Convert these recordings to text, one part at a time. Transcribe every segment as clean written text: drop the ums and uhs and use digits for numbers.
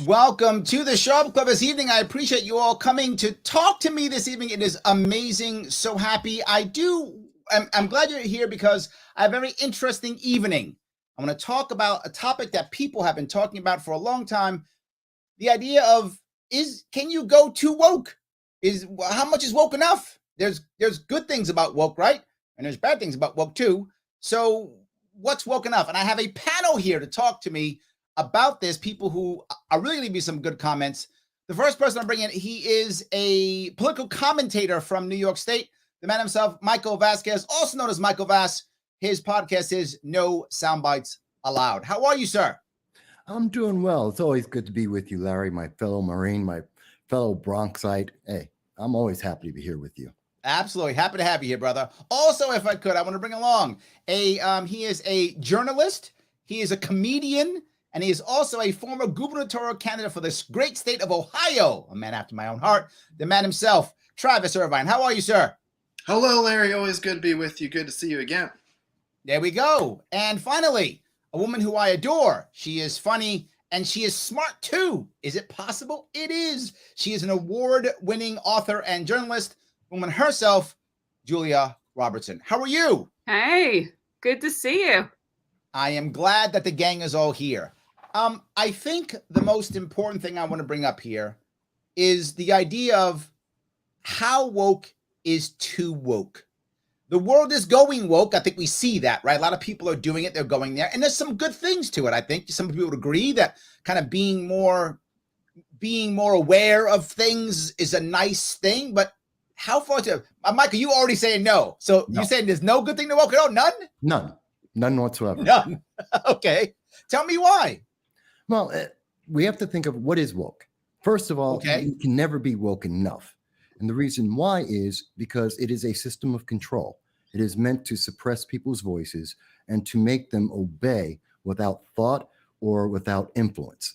Welcome to the Sharpe Club this evening. I appreciate you all coming to talk to me this evening. It is amazing. So happy. I'm glad you're here because I have a very interesting evening. I want to talk about a topic that people have been talking about for a long time. The idea of can you go too woke? How much is woke enough? There's good things about woke, right? And there's bad things about woke too. So what's woke enough? And I have a panel here to talk to me about this, people who are really going to be some good comments. The first person I'm bringing in, he is a political commentator from New York State, the man himself, Michael Vasquez, also known as Michael Vass. His podcast is No Soundbites Allowed. How are you, sir? I'm doing well. It's always good to be with you, Larry, my fellow Marine, my fellow Bronxite. Hey, I'm always happy to be here with you. Absolutely. Happy to have you here, brother. Also, if I could, I want to bring along he is a journalist. He is a comedian. And he is also a former gubernatorial candidate for this great state of Ohio, a man after my own heart, the man himself, Travis Irvine. How are you, sir? Hello, Larry. Always good to be with you. Good to see you again. There we go. And finally, a woman who I adore. She is funny and she is smart too. Is it possible? It is. She is an award-winning author and journalist, woman herself, Julia Robertson. How are you? Hey, good to see you. I am glad that the gang is all here. I think the most important thing I want to bring up here is the idea of how woke is too woke. The world is going woke. I think we see that, right? A lot of people are doing it. They're going there. And there's some good things to it. I think some people would agree that kind of being more aware of things is a nice thing. But how far to Michael, you already saying no. So No. You're saying there's no good thing to woke at all? None? None whatsoever. None. Okay. Tell me why. Well, we have to think of what is woke. First of all, Okay. You can never be woke enough. And the reason why is because it is a system of control. It is meant to suppress people's voices and to make them obey without thought or without influence.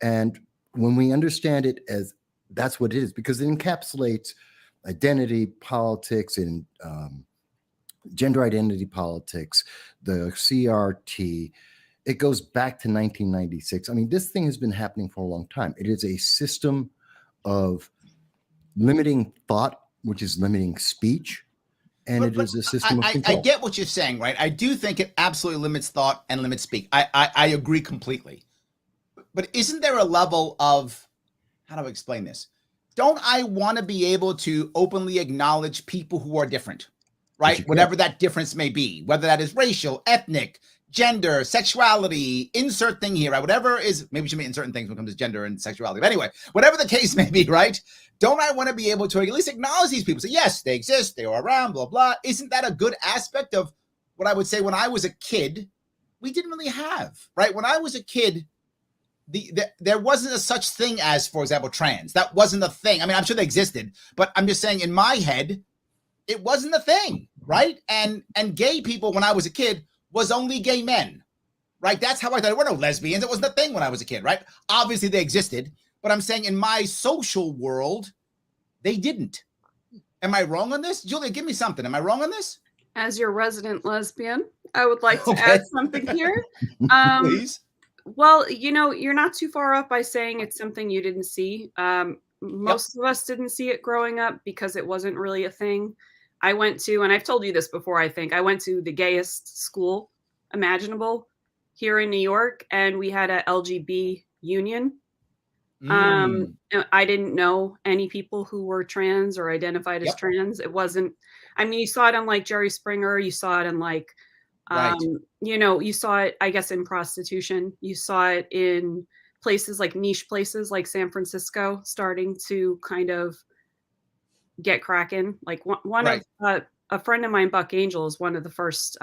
And when we understand it as that's what it is, because it encapsulates identity politics and gender identity politics, the CRT. It goes back to 1996. I mean, this thing has been happening for a long time. It is a system of limiting thought, which is limiting speech, and it is a system of control. I get what you're saying, right? I do think it absolutely limits thought and limits speech. I agree completely. But isn't there a level of, how do I explain this? Don't I want to be able to openly acknowledge people who are different, right? Whatever that difference may be, whether that is racial, ethnic, gender, sexuality, insert thing here, right? Whatever is, maybe we should be inserting things when it comes to gender and sexuality. But anyway, whatever the case may be, right? Don't I want to be able to at least acknowledge these people? Say, yes, they exist, they are around, blah, blah. Isn't that a good aspect of what I would say when I was a kid, we didn't really have, right? When I was a kid, there wasn't a such thing as, for example, trans. That wasn't a thing. I mean, I'm sure they existed, but I'm just saying in my head, it wasn't a thing, right? And gay people, when I was a kid, was only gay men, right? That's how I thought. There were no lesbians. It wasn't a thing when I was a kid, right? Obviously they existed, but I'm saying in my social world, they didn't. Am I wrong on this? Julia, give me something. Am I wrong on this? As your resident lesbian, I would like to add something here. Please. Well, you're not too far off by saying it's something you didn't see. Most of us didn't see it growing up because it wasn't really a thing. I went to, and I've told you this before, I think, I went to the gayest school imaginable here in New York, and we had a LGB union. I didn't know any people who were trans or identified as trans. It wasn't, I mean, you saw it on like Jerry Springer, you saw it in like, you saw it, I guess, in prostitution. You saw it in places like niche places like San Francisco starting to kind of get cracking. Like one of a friend of mine, Buck Angel, is one of the first,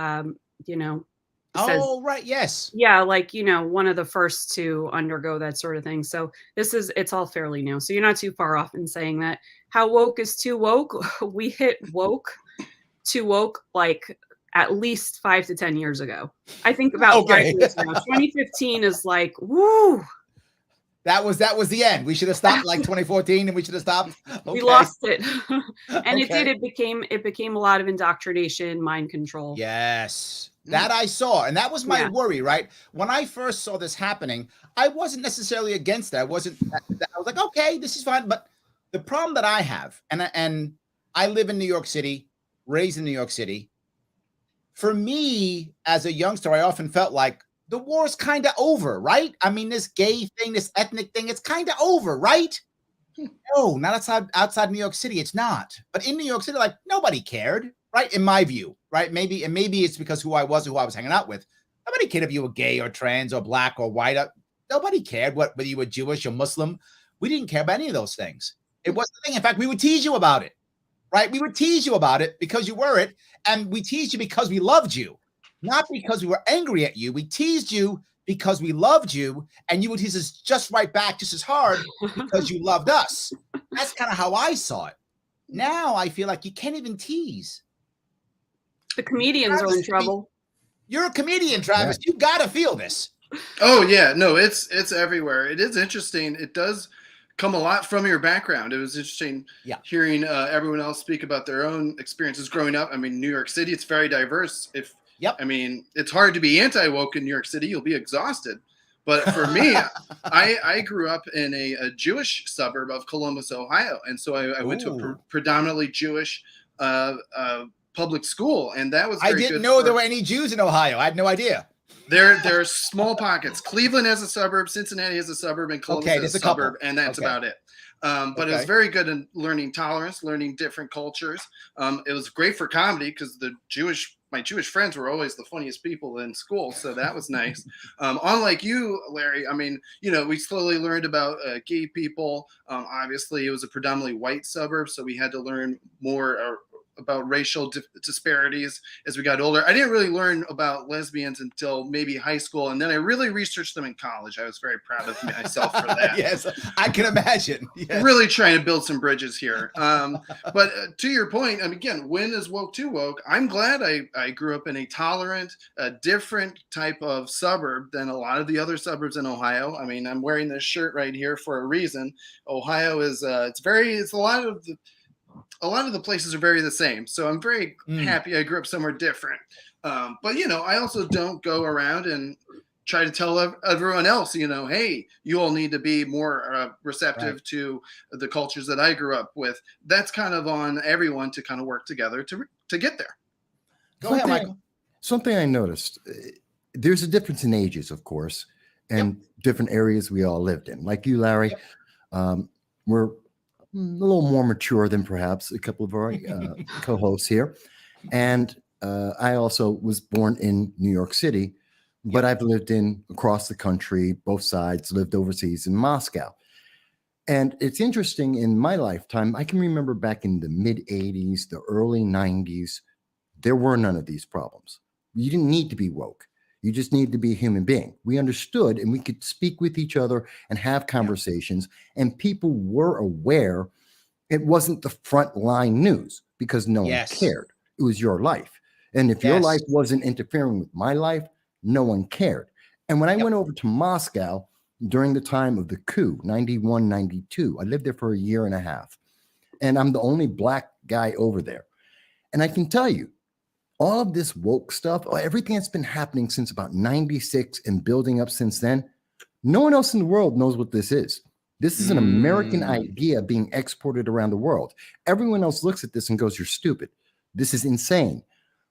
yes. Yeah, like, one of the first to undergo that sort of thing. So it's all fairly new. So you're not too far off in saying that. How woke is too woke? We hit woke, too woke, like at least 5 to 10 years ago. I think about 5 Okay. years ago. 2015 is like, woo, That was the end. We should have stopped like 2014, and we should have stopped. we Okay. lost it. And Okay. it became a lot of indoctrination, mind control. Yes. That I saw. And that was my Yeah. worry, right? When I first saw this happening, I wasn't necessarily against it. I was like, okay, this is fine. But the problem that I have, and I live in New York City, raised in New York City. For me, as a youngster, I often felt like the war's kind of over, right? I mean, this gay thing, this ethnic thing, it's kind of over, right? No, not outside New York City. It's not. But in New York City, like nobody cared, right? In my view, right? Maybe it's because who I was hanging out with. Nobody cared if you were gay or trans or black or white. Nobody cared whether you were Jewish or Muslim. We didn't care about any of those things. It wasn't the thing. In fact, we would tease you about it, right? We would tease you about it because you were it, and we teased you because we loved you, not because we were angry at you. We teased you because we loved you, and you would tease us just right back, just as hard because you loved us. That's kind of how I saw it. Now I feel like you can't even tease. The comedians are in trouble. You're a comedian, Travis. Yeah. You got to feel this. Oh yeah, no, it's everywhere. It is interesting. It does come a lot from your background. It was interesting hearing everyone else speak about their own experiences growing up. I mean, New York City, it's very diverse. I mean, it's hard to be anti-woke in New York City. You'll be exhausted. But for me, I grew up in a Jewish suburb of Columbus, Ohio. And so I went to a predominantly Jewish public school. And that was very good. I didn't know there were any Jews in Ohio. I had no idea. There are small pockets. Cleveland has a suburb, Cincinnati has a suburb, and Columbus has a suburb, and that's about it. But it was very good in learning tolerance, learning different cultures. It was great for comedy because my Jewish friends were always the funniest people in school, so that was nice. Unlike you, Larry, I mean, we slowly learned about gay people. Obviously, it was a predominantly white suburb, so we had to learn more about racial disparities as we got older. I didn't really learn about lesbians until maybe high school, and then I really researched them in college. I was very proud of myself for that. Yes, I can imagine. Yes. Really trying to build some bridges here. But to your point, again, when is woke too woke? I'm glad I grew up in a tolerant, different type of suburb than a lot of the other suburbs in Ohio. I mean, I'm wearing this shirt right here for a reason. Ohio is a lot of the places are very the same. So I'm very happy I grew up somewhere different. But, I also don't go around and try to tell everyone else, hey, you all need to be more receptive to the cultures that I grew up with. That's kind of on everyone to kind of work together to get there. Go ahead, Michael. Something I noticed, there's a difference in ages, of course, and different areas we all lived in. Like you, Larry, we're a little more mature than perhaps a couple of our co-hosts here. And I also was born in New York City, but I've lived across the country, both sides, lived overseas in Moscow. And it's interesting, in my lifetime, I can remember back in the mid 80s, the early 90s, there were none of these problems. You didn't need to be woke. You just need to be a human being. We understood, and we could speak with each other and have conversations, and people were aware. It wasn't the front line news because no one cared. It was your life. And if your life wasn't interfering with my life, no one cared. And when I went over to Moscow during the time of the coup, 91, 92, I lived there for a year and a half. And I'm the only black guy over there. And I can tell you, all of this woke stuff, everything that's been happening since about 96 and building up since then, no one else in the world knows what this is. This is an American idea being exported around the world. Everyone else looks at this and goes, you're stupid. This is insane.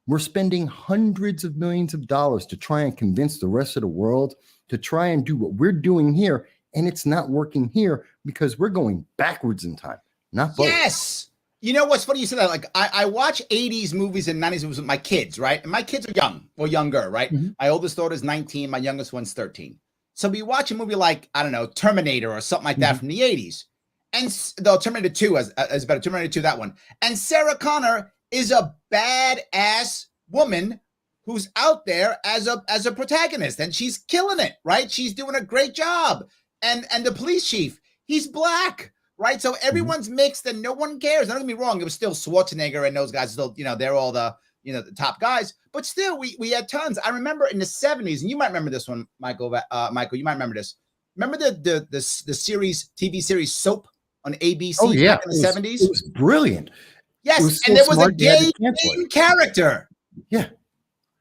We're spending hundreds of millions of dollars to try and convince the rest of the world to try and do what we're doing here. And it's not working here because we're going backwards in time, not forward. Yes. You know what's funny? You said that. Like I watch 80s movies and 90s movies with my kids, right? And my kids are young or younger, right? My oldest daughter's 19. My youngest one's 13. So we watch a movie like, I don't know, Terminator or something like that from the 80s. And the Terminator 2 is better. Terminator 2, that one. And Sarah Connor is a badass woman who's out there as a protagonist, and she's killing it, right? She's doing a great job. And the police chief, he's black. Right. So everyone's mixed and no one cares. Don't get me wrong. It was still Schwarzenegger and those guys still, they're all the the top guys, but still we had tons. I remember in the 70s, and you might remember this one, Michael, you might remember this. Remember the series, TV series Soap on ABC back in the 70s? It was brilliant. Yes, and there was a gay character. Yeah.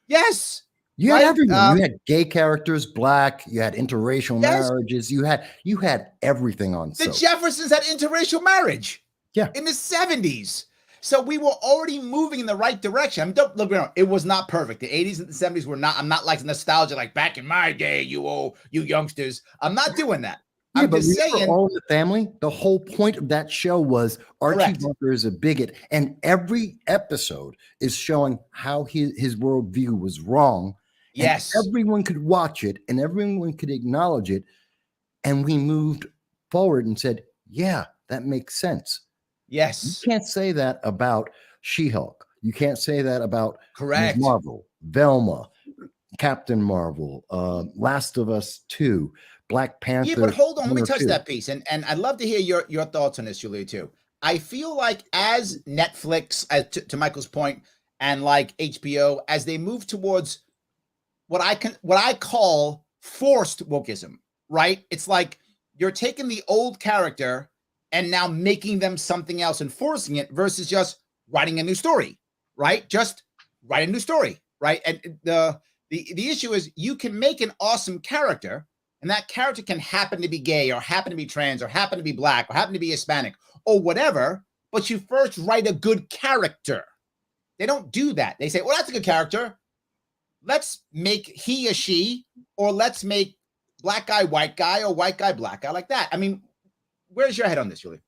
Yes. You had everyone. You had gay characters, black. You had interracial marriages. You had everything on Soap. The Jeffersons had interracial marriage. Yeah. In the 70s. So we were already moving in the right direction. I mean, don't look around. It was not perfect. The 80s and the 70s were not. I'm not like nostalgia, like back in my day, you youngsters. I'm not doing that. Yeah, I'm but just saying. All in the Family, the whole point of that show was Archie Bunker is a bigot, and every episode is showing how his worldview was wrong. Yes. Everyone could watch it and everyone could acknowledge it. And we moved forward and said, yeah, that makes sense. Yes. You can't say that about She-Hulk. You can't say that about Ms. Marvel, Velma, Captain Marvel, Last of Us 2, Black Panther. Yeah, but hold on, let me touch that piece. And I'd love to hear your thoughts on this, Julia, too. I feel like as Netflix, to Michael's point, and like HBO, as they move towards what I call forced wokeism, right? It's like you're taking the old character and now making them something else and forcing it versus just writing a new story, right? Just write a new story, right? And the issue is you can make an awesome character, and that character can happen to be gay or happen to be trans or happen to be black or happen to be Hispanic or whatever, but you first write a good character. They don't do that. They say, well, that's a good character. Let's make he a she, or let's make black guy, white guy, or white guy, black guy, like that. I mean, where's your head on this, Julie?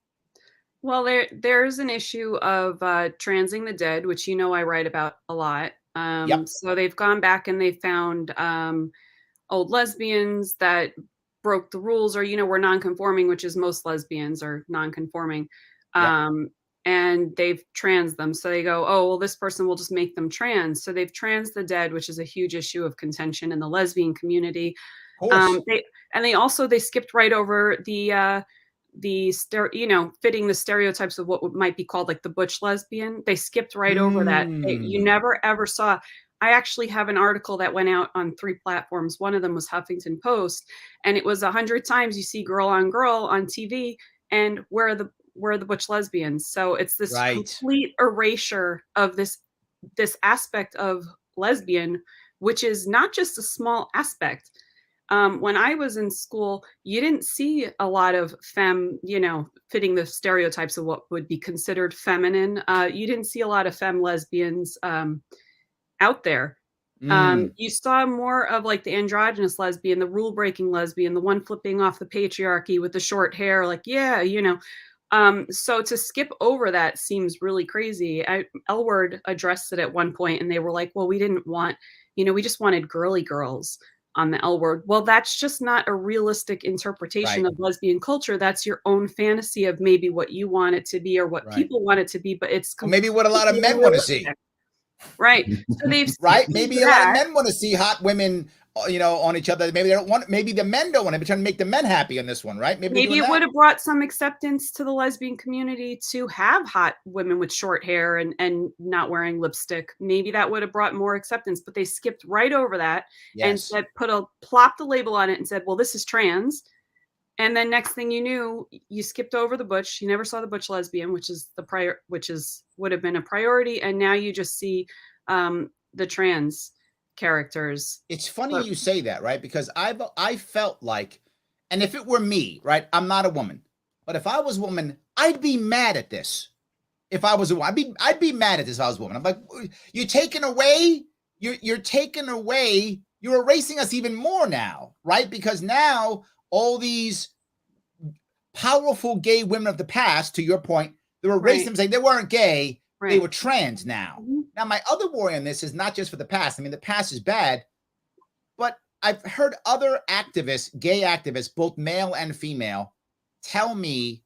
Well, there's an issue of transing the dead, which I write about a lot. So they've gone back and they found old lesbians that broke the rules or, were non-conforming, which is most lesbians are non-conforming. And they've trans them. So they go, oh, well, this person will just make them trans. So they've trans the dead, which is a huge issue of contention in the lesbian community. They skipped right over the fitting the stereotypes of what might be called like the butch lesbian. They skipped right over that. You never ever saw. I actually have an article that went out on 3 platforms. One of them was Huffington Post, and it was 100 times you see girl on TV, and where are the butch lesbians. So it's this complete erasure of this aspect of lesbian, which is not just a small aspect. When I was in school, you didn't see a lot of fitting the stereotypes of what would be considered feminine. You didn't see a lot of femme lesbians out there. You saw more of like the androgynous lesbian, the rule breaking lesbian, the one flipping off the patriarchy with the short hair, like, so to skip over that seems really crazy. L Word addressed it at one point and they were like, well, we didn't want, we just wanted girly girls on the L Word. Well, that's just not a realistic interpretation of lesbian culture. That's your own fantasy of maybe what you want it to be or what people want it to be, but it's maybe what a lot of men want to see. Right. So they've maybe a lot of men want to see hot women, on each other. Maybe they don't want. Maybe the men don't want to be trying to make the men happy on this one, right? Maybe it would have brought some acceptance to the lesbian community to have hot women with short hair and not wearing lipstick. Maybe that would have brought more acceptance, but they skipped right over that and said, plopped the label on it and said, well, this is trans. And then next thing you knew, you skipped over the butch. You never saw the butch lesbian, which would have been a priority. And now you just see the trans characters. It's funny you say that, right? Because I felt like, and if it were me, right? I'm not a woman, but if I was a woman, I'd be mad at this. If I was a woman, I'd be mad at this if I was a woman. I'm like, you're taking away, you're taking away, you're erasing us even more now, right? Because now all these powerful gay women of the past, to your point, they were erasing them saying they weren't gay, they were trans now. Now, my other worry on this is not just for the past. I mean, the past is bad, but I've heard other activists, gay activists, both male and female, say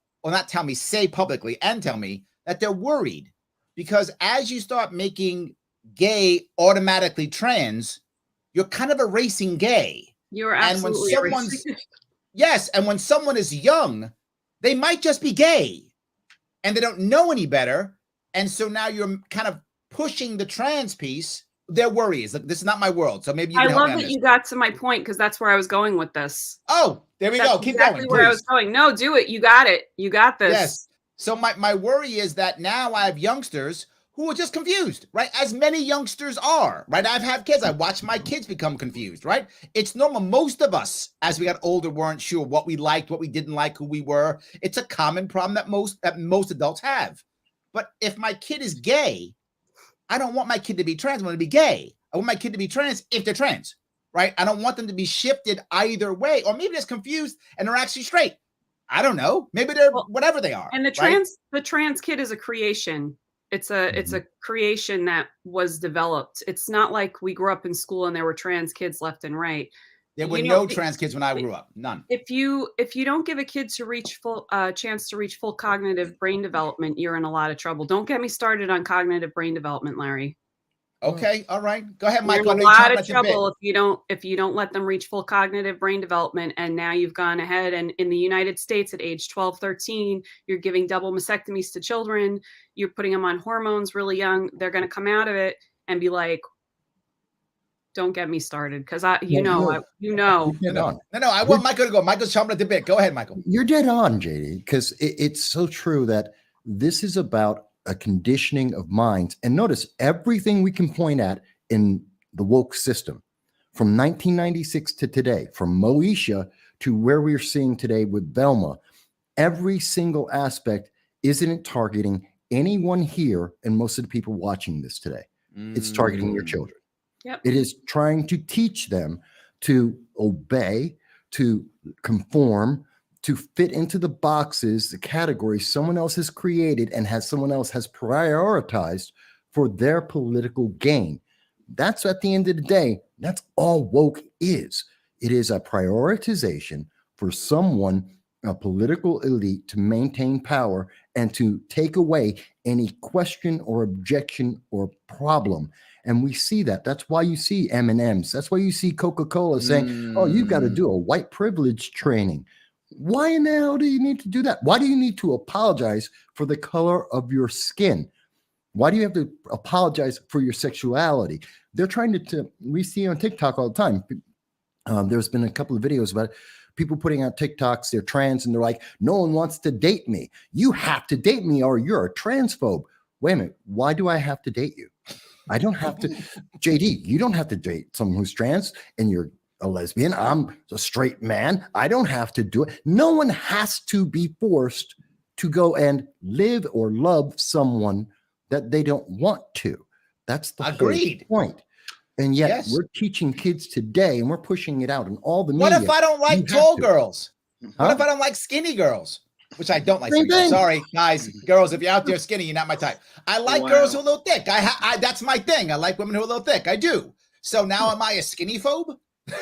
publicly and tell me that they're worried because as you start making gay automatically trans, you're kind of erasing gay. You're absolutely erasing. Yes, and when someone is young, they might just be gay and they don't know any better. And so now you're kind of pushing the trans piece. Their worry is, this is not my world. So maybe you can I help love me that on you got to my point, because that's where I was going with this. Oh, there we go. Keep exactly going. Where please. I was going. No, do it. You got it. You got this. Yes. So my worry is that now I have youngsters who are just confused, right? As many youngsters are, right? I've had kids. I watched my kids become confused, right? It's normal. Most of us, as we got older, weren't sure what we liked, what we didn't like, who we were. It's a common problem that most adults have. But if my kid is gay, I don't want my kid to be trans. I want to be gay. I want my kid to be trans if they're trans, right? I don't want them to be shifted either way. Or maybe they're confused and they're actually straight. I don't know. Maybe they're whatever they are. And the trans kid is a creation. It's a creation that was developed. It's not like we grew up in school and there were trans kids left and right. There were no trans kids when I grew up. None. If you don't give a kid to reach chance to reach full cognitive brain development, you're in a lot of trouble. Don't get me started on cognitive brain development, Larry. Okay, all right. Go ahead, Michael. You're in a lot of trouble if you don't let them reach full cognitive brain development. And now you've gone ahead and in the United States at age 12, 13, you're giving double mastectomies to children. You're putting them on hormones really young. They're going to come out of it and be like, don't get me started, because you know. No, I want Michael to go. Michael's chomping at the bit. Go ahead, Michael. You're dead on, JD, because it's so true that this is about a conditioning of minds. And notice everything we can point at in the woke system from 1996 to today, from Moesha to where we're seeing today with Velma, every single aspect isn't targeting anyone here and most of the people watching this today. It's targeting your children. Yep. It is trying to teach them to obey, to conform, to fit into the boxes, the categories someone else has created and someone else has prioritized for their political gain. That's at the end of the day, that's all woke is. It is a prioritization for someone, a political elite, to maintain power and to take away any question or objection or problem. And we see that. That's why you see M&Ms. That's why you see Coca-Cola saying, oh, you've got to do a white privilege training. Why in the hell do you need to do that? Why do you need to apologize for the color of your skin? Why do you have to apologize for your sexuality? They're trying to we see on TikTok all the time. There's been a couple of videos about people putting out TikToks, they're trans, and they're like, no one wants to date me. You have to date me or you're a transphobe. Wait a minute. Why do I have to date you? I don't have to. JD, you don't have to date someone who's trans and you're a lesbian. I'm a straight man. I don't have to do it. No one has to be forced to go and live or love someone that they don't want to. That's the Agreed. whole point. And yet we're teaching kids today and we're pushing it out in all the media. What if I don't like tall girls? What if I don't like skinny girls? Which I don't like. Sorry, guys, girls, if you're out there skinny, you're not my type. I like girls who are a little thick. I that's my thing. I like women who are a little thick. I do. So now am I a skinny phobe?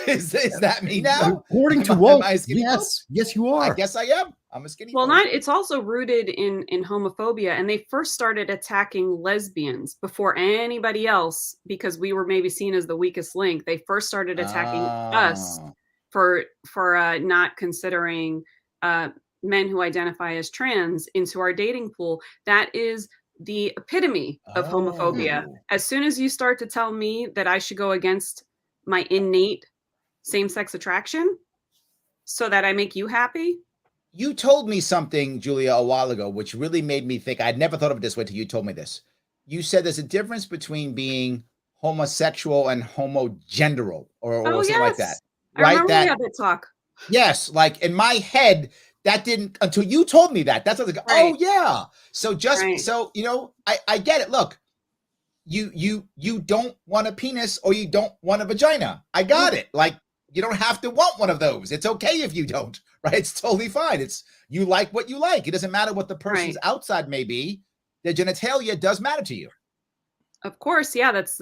Is that me now? According to woke, yes, you are. I guess I am. I'm a skinny. Well, it's also rooted in homophobia, and they first started attacking lesbians before anybody else because we were maybe seen as the weakest link. They first started attacking us for not considering men who identify as trans into our dating pool. That is the epitome of homophobia. As soon as you start to tell me that I should go against my innate same-sex attraction so that I make you happy. You told me something, Julia, a while ago, which really made me think. I'd never thought of it this way till you told me this. You said there's a difference between being homosexual and homogenderal or something like that. Right? I remember we had that talk. Yes, like in my head, that didn't until you told me that. That's like, oh yeah. So so I get it. Look, you don't want a penis or you don't want a vagina. I got it. Like you don't have to want one of those. It's okay if you don't, right? It's totally fine. It's you like what you like. It doesn't matter what the person's outside may be. Their genitalia does matter to you. Of course, yeah. That's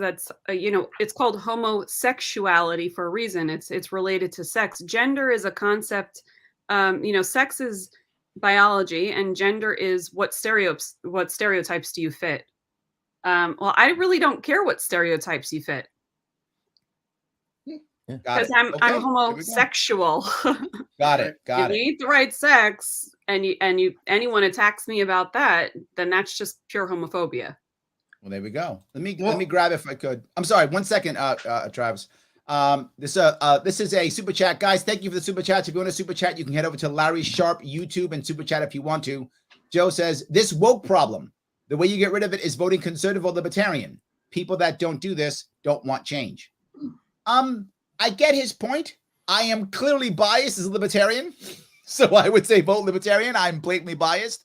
it's called homosexuality for a reason. It's related to sex. Gender is a concept. Sex is biology, and gender is what stereotypes do you fit. Well, I really don't care what stereotypes you fit. Because I'm homosexual. Got it. If you eat the right sex and anyone attacks me about that, then that's just pure homophobia. Well, there we go. Let me grab if I could. I'm sorry. 1 second, Travis. This is a super chat, guys. Thank you for the super chats. If you want a super chat, you can head over to Larry Sharpe YouTube and super chat if you want to. Joe says this woke problem. The way you get rid of it is voting conservative or libertarian. People that don't do this don't want change. I get his point. I am clearly biased as a libertarian, so I would say vote libertarian. I'm blatantly biased,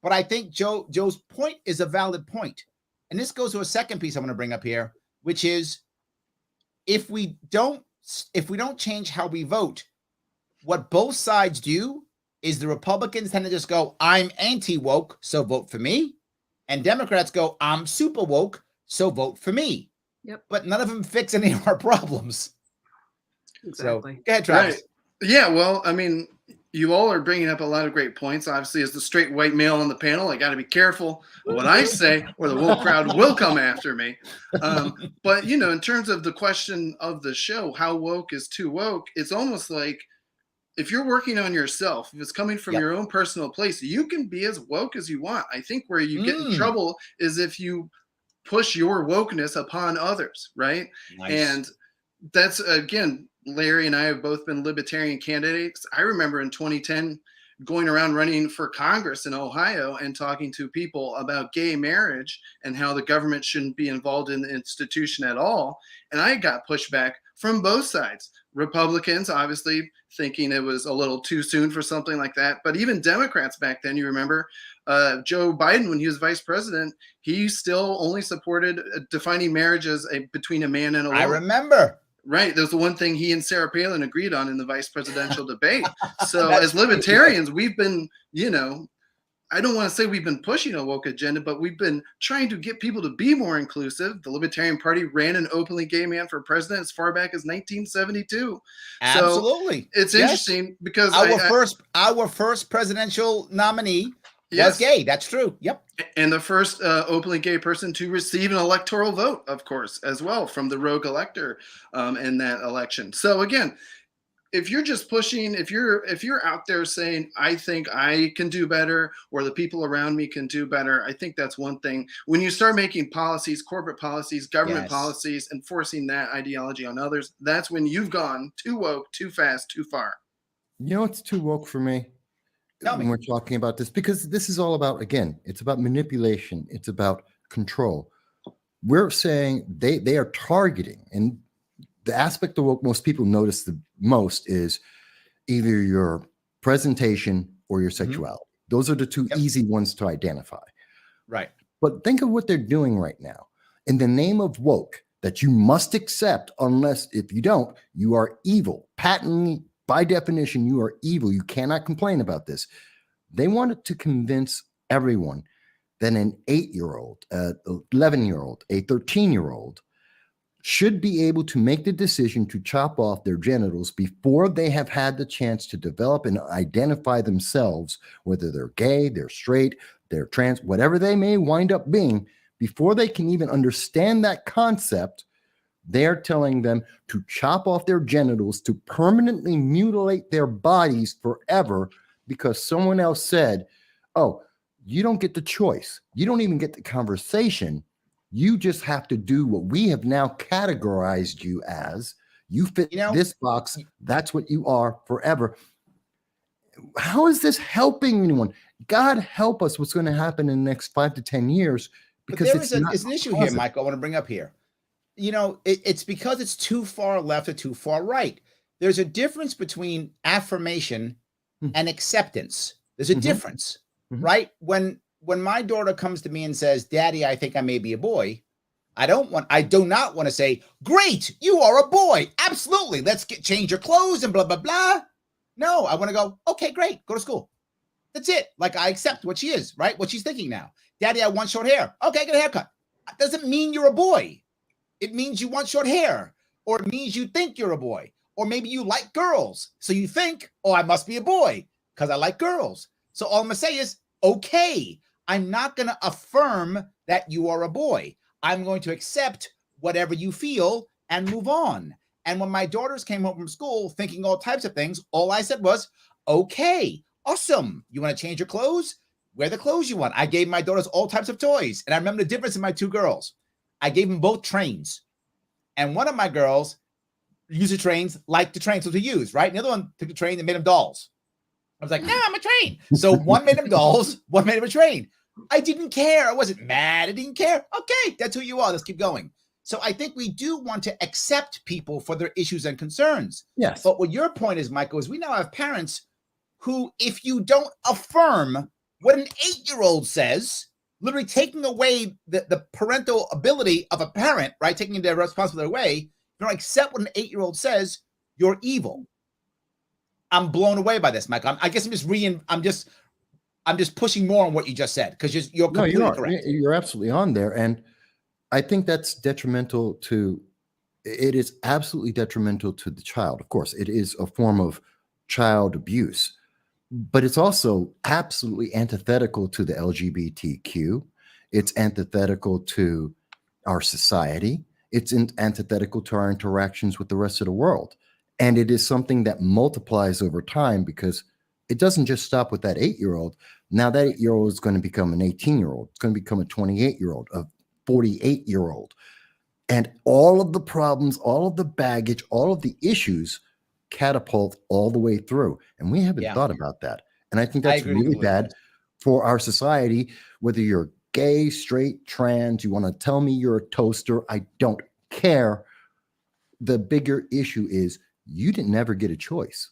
but I think Joe's point is a valid point. And this goes to a second piece I'm going to bring up here, which is if we don't change how we vote, what both sides do is the Republicans tend to just go, I'm anti-woke, so vote for me. And Democrats go, I'm super woke, so vote for me. Yep. But none of them fix any of our problems. Exactly. So, go ahead, Travis. Right. Yeah, well, I mean, you all are bringing up a lot of great points. Obviously, as the straight white male on the panel, I got to be careful of what I say, or the woke crowd will come after me. But in terms of the question of the show, how woke is too woke? It's almost like if you're working on yourself, if it's coming from your own personal place, you can be as woke as you want. I think where you get in trouble is if you push your wokeness upon others, right? Nice. And that's again. Larry and I have both been libertarian candidates. I remember in 2010 going around running for Congress in Ohio and talking to people about gay marriage and how the government shouldn't be involved in the institution at all. And I got pushback from both sides. Republicans, obviously, thinking it was a little too soon for something like that. But even Democrats back then, you remember, Joe Biden, when he was vice president, he still only supported defining marriage as between a man and a woman. I remember. Right. There's the one thing he and Sarah Palin agreed on in the vice presidential debate. So as libertarians, we've been, I don't want to say we've been pushing a woke agenda, but we've been trying to get people to be more inclusive. The Libertarian Party ran an openly gay man for president as far back as 1972. Absolutely. So it's interesting because our first presidential nominee was gay. That's true. Yep. And the first openly gay person to receive an electoral vote, of course, as well, from the rogue elector in that election. So again, if you're just pushing, if you're out there saying, I think I can do better, or the people around me can do better, I think that's one thing. When you start making policies, corporate policies, government policies, and forcing that ideology on others, that's when you've gone too woke, too fast, too far. It's too woke for me. When we're talking about this, because this is all about, again, it's about manipulation. It's about control. We're saying they are targeting, and the aspect of what most people notice the most is either your presentation or your sexuality. Those are the two easy ones to identify. Right. But think of what they're doing right now. In the name of woke, that you must accept, unless if you don't, you are evil. Patently, by definition, you are evil. You cannot complain about this. They wanted to convince everyone that an 8-year-old, 11-year-old, a 13-year-old should be able to make the decision to chop off their genitals before they have had the chance to develop and identify themselves, whether they're gay, they're straight, they're trans, whatever they may wind up being, before they can even understand that concept. They're telling them to chop off their genitals, to permanently mutilate their bodies forever because someone else said, oh, you don't get the choice. You don't even get the conversation. You just have to do what we have now categorized you as. You fit this box. That's what you are forever. How is this helping anyone? God help us what's going to happen in the next 5 to 10 years. Because it's an issue here, Michael, I want to bring up here. It's because it's too far left or too far right. There's a difference between affirmation and acceptance. There's a difference, right? When my daughter comes to me and says, Daddy, I think I may be a boy, I do not want to say, great, you are a boy. Absolutely. Let's change your clothes and blah, blah, blah. No, I want to go, okay, great. Go to school. That's it. Like I accept what she is, right? What she's thinking now. Daddy, I want short hair. Okay, get a haircut. That doesn't mean you're a boy. It means you want short hair, or it means you think you're a boy, or maybe you like girls. So you think, oh, I must be a boy because I like girls. So all I'm going to say is, okay, I'm not going to affirm that you are a boy. I'm going to accept whatever you feel and move on. And when my daughters came home from school thinking all types of things, all I said was, okay, awesome. You want to change your clothes? wear the clothes you want. I gave my daughters all types of toys. And I remember the difference in my two girls. I gave them both trains. And one of my girls used the trains like the trains to use, right? And the other one took the train and made them dolls. I was like, no, I'm a train. So one made them dolls, one made them a train. I didn't care. I wasn't mad. I didn't care. Okay, that's who you are. Let's keep going. So I think we do want to accept people for their issues and concerns. Yes. But what your point is, Michael, is we now have parents who, if you don't affirm what an 8-year-old says, literally taking away the parental ability of a parent, right? Taking their responsibility away. You don't accept what an 8-year-old says, you're evil. I'm blown away by this, Michael. I guess I'm just pushing more on what you just said because you're completely correct. You're absolutely on there. And I think that's detrimental to, it is absolutely detrimental to the child. Of course, it is a form of child abuse, but it's also absolutely antithetical to the LGBTQ. It's antithetical to our society. It's antithetical to our interactions with the rest of the world. And it is something that multiplies over time because it doesn't just stop with that 8-year-old. Now that 8-year-old is going to become an 18-year-old. It's going to become a 28-year-old, a 48-year-old. And all of the problems, all of the baggage, all of the issues catapult all the way through. And we haven't thought about that. And I think that's really bad for our society, whether you're gay, straight, trans, you want to tell me you're a toaster, I don't care. The bigger issue is you didn't never get a choice.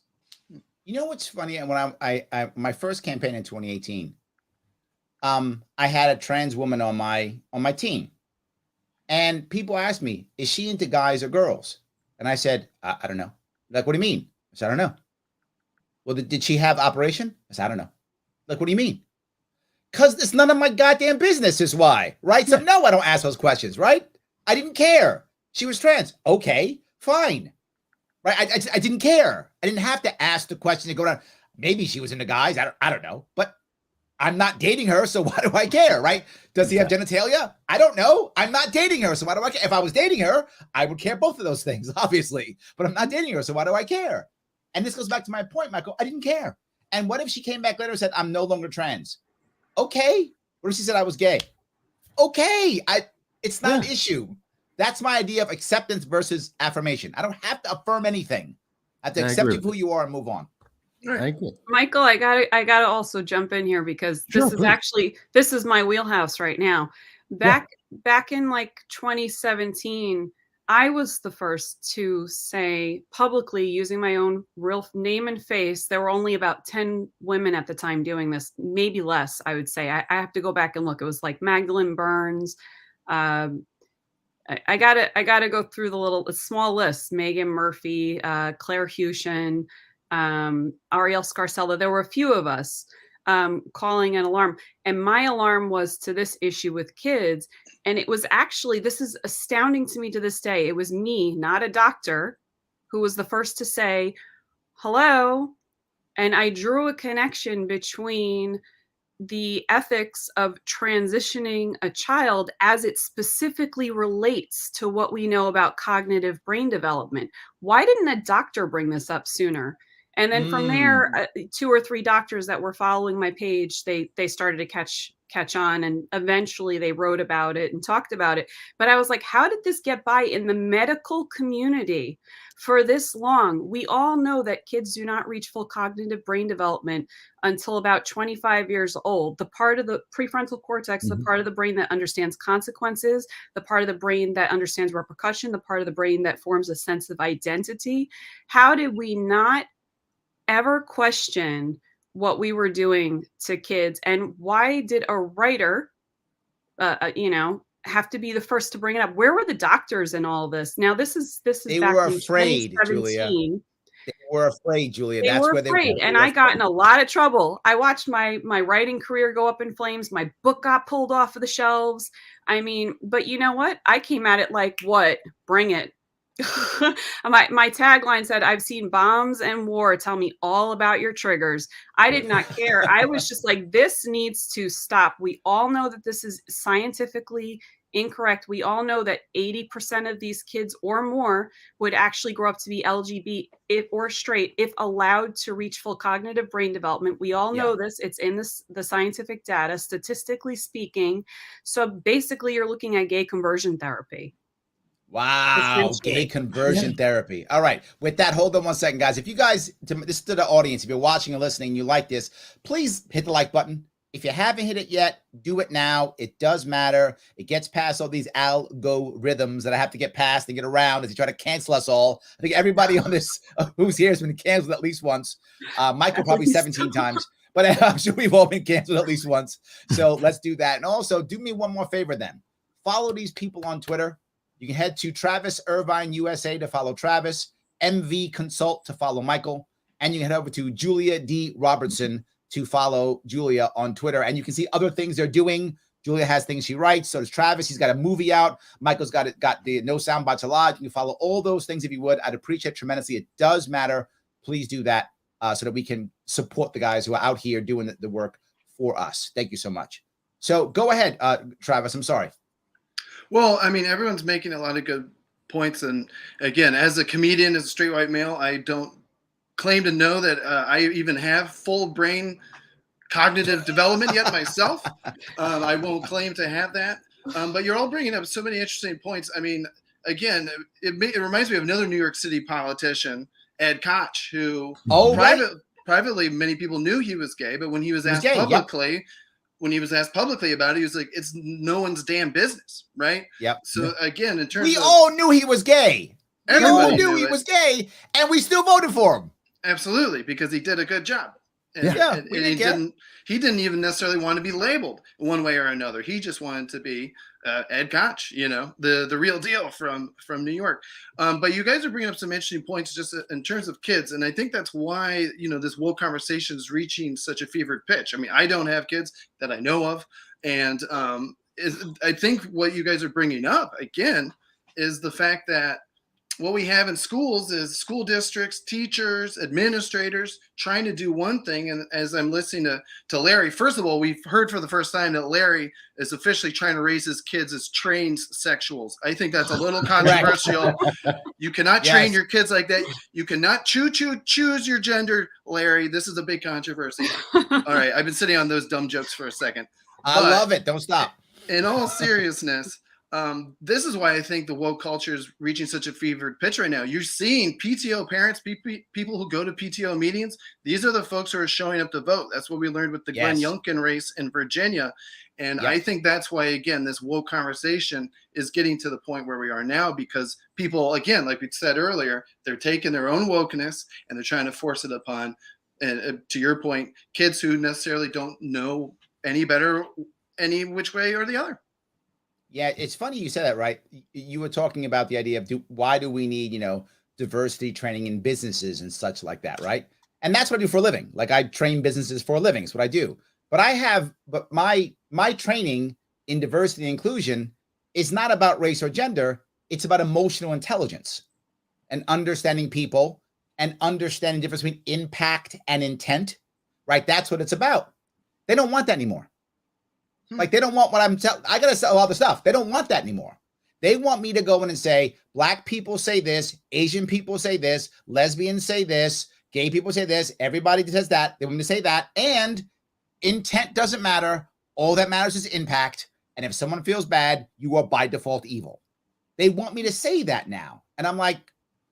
You know what's funny? And when I my first campaign in 2018, I had a trans woman on my team, and people asked me, "Is she into guys or girls?" And I said, "I don't know." Like, what do you mean? I said, "I don't know." Well, did she have operation? I said, "I don't know." Like, what do you mean? Because it's none of my goddamn business is why, right? So no, I don't ask those questions, right? I didn't care. She was trans. Okay, fine. Right? I didn't care. I didn't have to ask the question to go down. Maybe she was into guys. I don't know. But I'm not dating her, so why do I care, right? Does he have genitalia? I don't know. I'm not dating her, so why do I care? If I was dating her, I would care both of those things, obviously. But I'm not dating her, so why do I care? And this goes back to my point, Michael. I didn't care. And what if she came back later and said, I'm no longer trans? Okay. What if she said I was gay? Okay. It's not an issue. That's my idea of acceptance versus affirmation. I don't have to affirm anything. I have to accept you for who you are and move on. Right. Michael, I gotta also jump in here because this is my wheelhouse right now. Back in like 2017, I was the first to say publicly, using my own real name and face, there were only about 10 women at the time doing this, maybe less, I would say. I have to go back and look. It was like Magdalene Burns. I gotta go through the small list. Megan Murphy, Claire Hushin, Ariel Scarcella. There were a few of us calling an alarm. And my alarm was to this issue with kids. And it was actually, this is astounding to me to this day. It was me, not a doctor, who was the first to say, hello. And I drew a connection between the ethics of transitioning a child as it specifically relates to what we know about cognitive brain development. Why didn't a doctor bring this up sooner? And then from there, 2 or 3 doctors that were following my page, they started to catch on, and eventually they wrote about it and talked about it. But I was like, how did this get by in the medical community for this long? We all know that kids do not reach full cognitive brain development until about 25 years old. The part of the prefrontal cortex, the part of the brain that understands consequences, the part of the brain that understands repercussion, the part of the brain that forms a sense of identity. How did we not ever question what we were doing to kids? And why did a writer, have to be the first to bring it up? Where were the doctors in all of this? Now, this is they back were in afraid, 2017. Julia. They were afraid, Julia. They were afraid, and I got in a lot of trouble. I watched my writing career go up in flames. My book got pulled off of the shelves. I mean, but you know what? I came at it like, what? Bring it. My tagline said, I've seen bombs and war. Tell me all about your triggers. I did not care. I was just like, this needs to stop. We all know that this is scientifically incorrect. We all know that 80% of these kids or more would actually grow up to be LGBT or straight if allowed to reach full cognitive brain development. We all know this. It's in the scientific data, statistically speaking. So basically, you're looking at gay conversion therapy. Wow, gay conversion therapy. All right. With that, hold on one second, guys. If you guys, this is to the audience, if you're watching and listening, you like this, please hit the like button. If you haven't hit it yet, do it now. It does matter. It gets past all these algorithms that I have to get past and get around as you try to cancel us all. I think everybody on this who's here has been canceled at least once. Michael probably 17 times, but I'm sure we've all been canceled at least once. So let's do that. And also, do me one more favor then. Follow these people on Twitter. You can head to Travis Irvine USA to follow Travis, MV Consult to follow Michael, and you can head over to Julia D. Robertson to follow Julia on Twitter. And you can see other things they're doing. Julia has things she writes. So does Travis. He's got a movie out. Michael's got the No Soundbites Allowed. You can follow all those things if you would. I'd appreciate it tremendously. It does matter. Please do that so that we can support the guys who are out here doing the work for us. Thank you so much. So go ahead, Travis. I'm sorry. Well, I mean, everyone's making a lot of good points. And again, as a comedian, as a straight white male, I don't claim to know that I even have full brain cognitive development yet myself. I won't claim to have that. But you're all bringing up so many interesting points. I mean, again, it reminds me of another New York City politician, Ed Koch, who privately many people knew he was gay, but when he was asked publicly, when he was asked publicly about it, he was like, it's no one's damn business, right? Yep. So again, in terms of... We all knew he was gay. We all knew he was gay, and we still voted for him. Absolutely, because he did a good job. And, and he didn't even necessarily want to be labeled one way or another. He just wanted to be Ed Koch, you know, the real deal from New York. But you guys are bringing up some interesting points just in terms of kids. And I think that's why, you know, this woke conversation is reaching such a fevered pitch. I mean, I don't have kids that I know of. And I think what you guys are bringing up, again, is the fact that what we have in schools is school districts, teachers, administrators trying to do one thing. And as I'm listening to Larry, first of all, we've heard for the first time that Larry is officially trying to raise his kids as trained sexuals. I think that's a little controversial. You cannot train your kids like that. You cannot choose your gender, Larry. This is a big controversy. All right. I've been sitting on those dumb jokes for a second. I love it. Don't stop. In all seriousness, this is why I think the woke culture is reaching such a fevered pitch right now. You're seeing PTO parents, people who go to PTO meetings. These are the folks who are showing up to vote. That's what we learned with the Glenn Youngkin race in Virginia. And I think that's why, again, this woke conversation is getting to the point where we are now, because people, again, like we said earlier, they're taking their own wokeness and they're trying to force it upon, and to your point, kids who necessarily don't know any better, any which way or the other. Yeah, it's funny you said that, right? You were talking about the idea of why do we need, you know, diversity training in businesses and such like that, right? And that's what I do for a living. Like, I train businesses for a living. It's what I do. But my training in diversity and inclusion is not about race or gender. It's about emotional intelligence and understanding people and understanding the difference between impact and intent, right? That's what it's about. They don't want that anymore. Like, they don't want what I'm telling. I got to sell all the stuff. They don't want that anymore. They want me to go in and say, Black people say this, Asian people say this, lesbians say this, gay people say this, everybody says that. They want me to say that. And intent doesn't matter. All that matters is impact. And if someone feels bad, you are by default evil. They want me to say that now. And I'm like,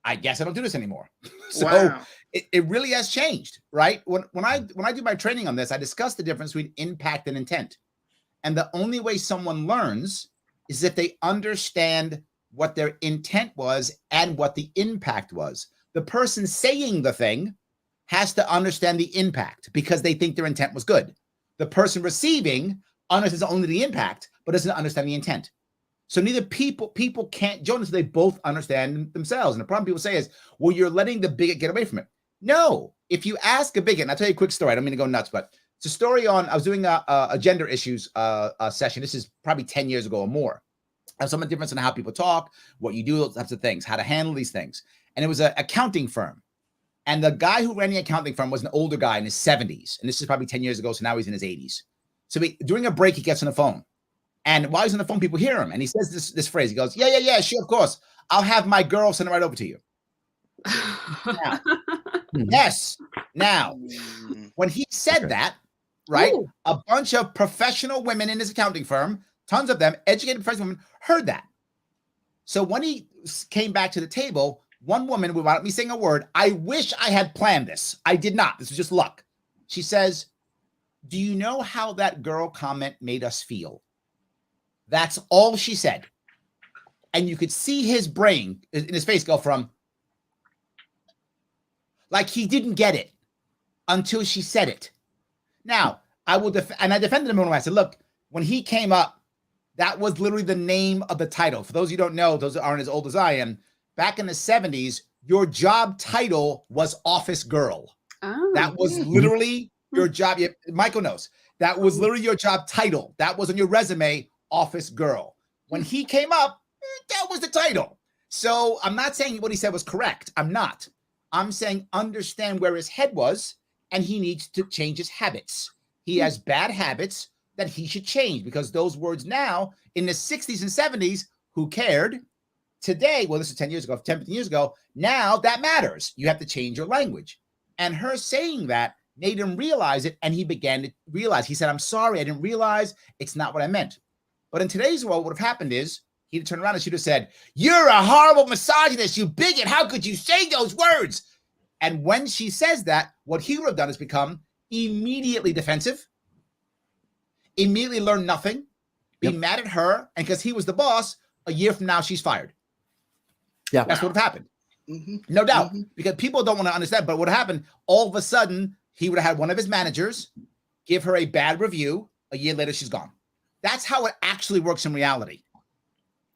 I guess I don't do this anymore. So it really has changed, right? When I do my training on this, I discuss the difference between impact and intent. And the only way someone learns is if they understand what their intent was and what the impact was. The person saying the thing has to understand the impact because they think their intent was good. The person receiving understands only the impact, but doesn't understand the intent. So neither people can't join until they both understand themselves. And the problem people say is, well, you're letting the bigot get away from it. No, if you ask a bigot, and I'll tell you a quick story. I don't mean to go nuts, but it's a story on, I was doing a gender issues session. This is probably 10 years ago or more. And some difference in how people talk, what you do, those types of things, how to handle these things. And it was an accounting firm. And the guy who ran the accounting firm was an older guy in his 70s. And this is probably 10 years ago. So now he's in his 80s. So during a break, he gets on the phone And while he's on the phone, people hear him. And he says this phrase. He goes, yeah, sure, of course. I'll have my girl send it right over to you. Now, yes. Now, when he said that, right, a bunch of professional women in his accounting firm, tons of them, educated professional women, heard that. So when he came back to the table, one woman, without me saying a word, I wish I had planned this. I did not. This was just luck. She says, do you know how that girl comment made us feel? That's all she said. And you could see his brain in his face go from, like he didn't get it until she said it. Now, I will and I defended him when I said, look, when he came up, that was literally the name of the title. For those of you who don't know, those that aren't as old as I am, back in the 70s, your job title was office girl. Oh. That was literally your job. Michael knows. That was literally your job title. That was on your resume, office girl. When he came up, that was the title. So I'm not saying what he said was correct. I'm not. I'm saying understand where his head was, and he needs to change his habits. He has bad habits that he should change, because those words now in the 60s and 70s, who cared? Today, well, this is 10 years ago, 10, 15 years ago, now that matters. You have to change your language. And her saying that made him realize it, and he began to realize. He said, I'm sorry, I didn't realize. It's not what I meant. But in today's world, what would have happened is he'd turn around and she'd have said, you're a horrible misogynist, you bigot. How could you say those words? And when she says that, what he would have done is become immediately defensive, immediately learn nothing, be mad at her, and because he was the boss, a year from now, she's fired. Yeah, that's what would have happened. No doubt, because people don't want to understand. But what happened, all of a sudden, he would have had one of his managers give her a bad review. A year later, she's gone. That's how it actually works in reality.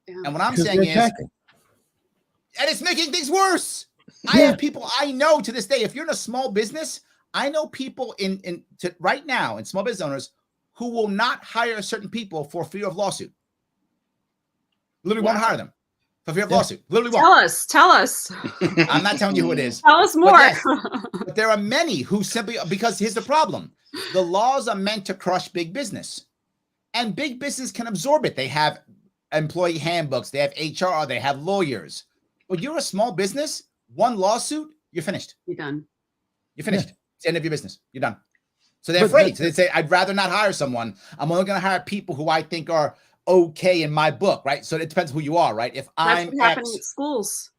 Yeah. And what I'm saying is, and it's making things worse. I have people I know to this day. If you're in a small business, I know people right now in small business owners who will not hire certain people for fear of lawsuit. Literally won't hire them for fear of lawsuit. Literally won't. Tell us. I'm not telling you who it is. Tell us more. But there are many who simply, because here's the problem. The laws are meant to crush big business. And big business can absorb it. They have employee handbooks. They have HR. They have lawyers. But you're a small business, one lawsuit, you're finished. You're done. You're finished. Yeah. It's the end of your business. You're done. So they're afraid. So they say, I'd rather not hire someone. I'm only going to hire people who I think are okay in my book, right? So it depends who you are, right? If That's what happening at schools.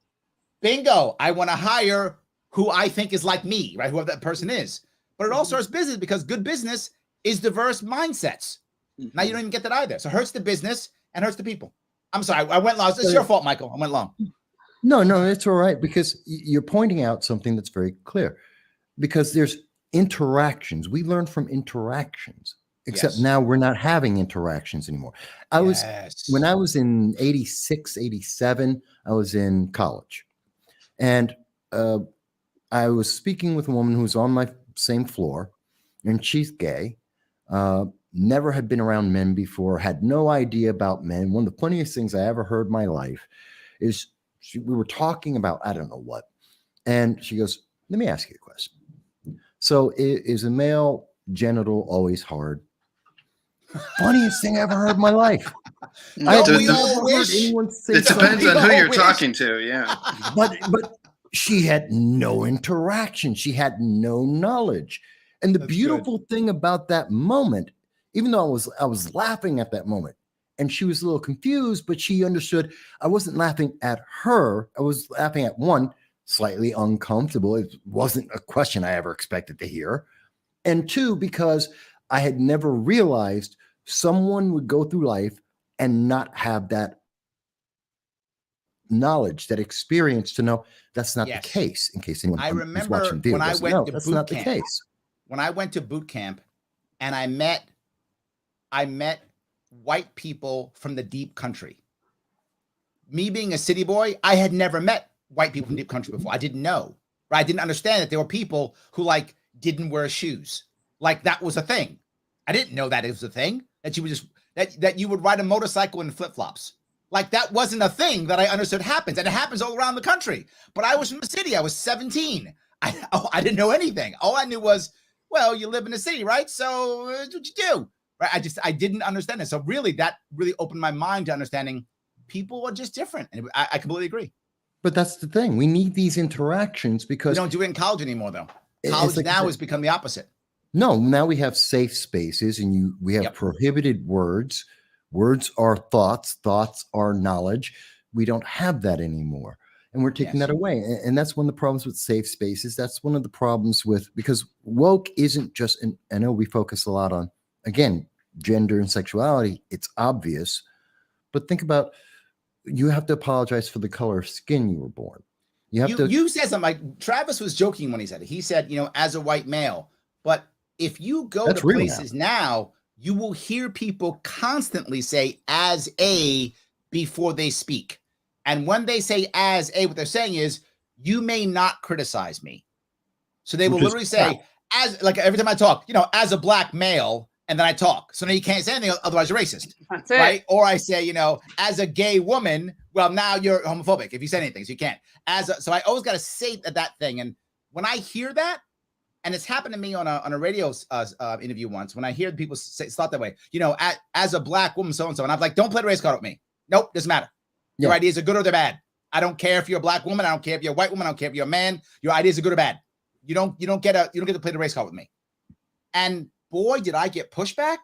Bingo. I want to hire who I think is like me, right? Whoever that person is. But it also hurts business, because good business is diverse mindsets. Now you don't even get that either. So it hurts the business and hurts the people. I'm sorry. I went long. It's your fault, Michael. I went long. No, it's all right, because you're pointing out something that's very clear, because there's interactions. We learn from interactions, except now we're not having interactions anymore. When I was in 86, 87, I was in college, and I was speaking with a woman who was on my same floor, and she's gay, never had been around men before, had no idea about men. One of the funniest things I ever heard in my life is we were talking about, I don't know what. And she goes, let me ask you a question. So is a male genital always hard? Funniest thing I ever heard in my life. It depends on who you're talking to. Yeah. But she had no interaction. She had no knowledge. And the beautiful thing about that moment, even though I was laughing at that moment, and she was a little confused, but she understood I wasn't laughing at her. I was laughing at, one, slightly uncomfortable. It wasn't a question I ever expected to hear. And two, because I had never realized someone would go through life and not have that knowledge, that experience to know that's not the case, in case anyone who's watching the video when I went to that's boot not camp, the case. When I went to boot camp and I met white people from the deep country. Me being a city boy, I had never met white people from deep country before. I didn't know, right? I didn't understand that there were people who didn't wear shoes. Like that was a thing. I didn't know that it was a thing, that you would just, that you would ride a motorcycle in flip-flops. Like that wasn't a thing that I understood happens, and it happens all around the country. But I was from the city. I was 17. I didn't know anything. All I knew was, well, you live in the city, right? So that's what you do. right? I didn't understand it. So really, that really opened my mind to understanding people are just different. And I completely agree. But that's the thing. We need these interactions because we don't do it in college anymore, though. College now has become the opposite. No, now we have safe spaces, and we have prohibited words. Words are thoughts. Thoughts are knowledge. We don't have that anymore. And we're taking that away. And that's one of the problems with safe spaces. That's one of the problems because woke isn't just, I know we focus a lot on, again, gender and sexuality. It's obvious. But think about, you have to apologize for the color of skin you were born. You said something like, Travis was joking when he said it. He said, as a white male. But if you go to places now, you will hear people constantly say as a before they speak. And when they say as a, what they're saying is, you may not criticize me. So they will literally say, as, like every time I talk, as a black male, and then I talk. So now you can't say anything, otherwise you're racist. That's it. Right? Or I say, as a gay woman, well, now you're homophobic if you say anything, so you can't. So I always got to say that thing. And when I hear that, and it's happened to me on a radio interview once, when I hear people start that way, as a black woman, so-and-so, and I'm like, don't play the race card with me. Nope, doesn't matter. Your ideas are good or they're bad. I don't care if you're a black woman. I don't care if you're a white woman. I don't care if you're a man. Your ideas are good or bad. You don't get to play the race card with me. And boy, did I get pushback.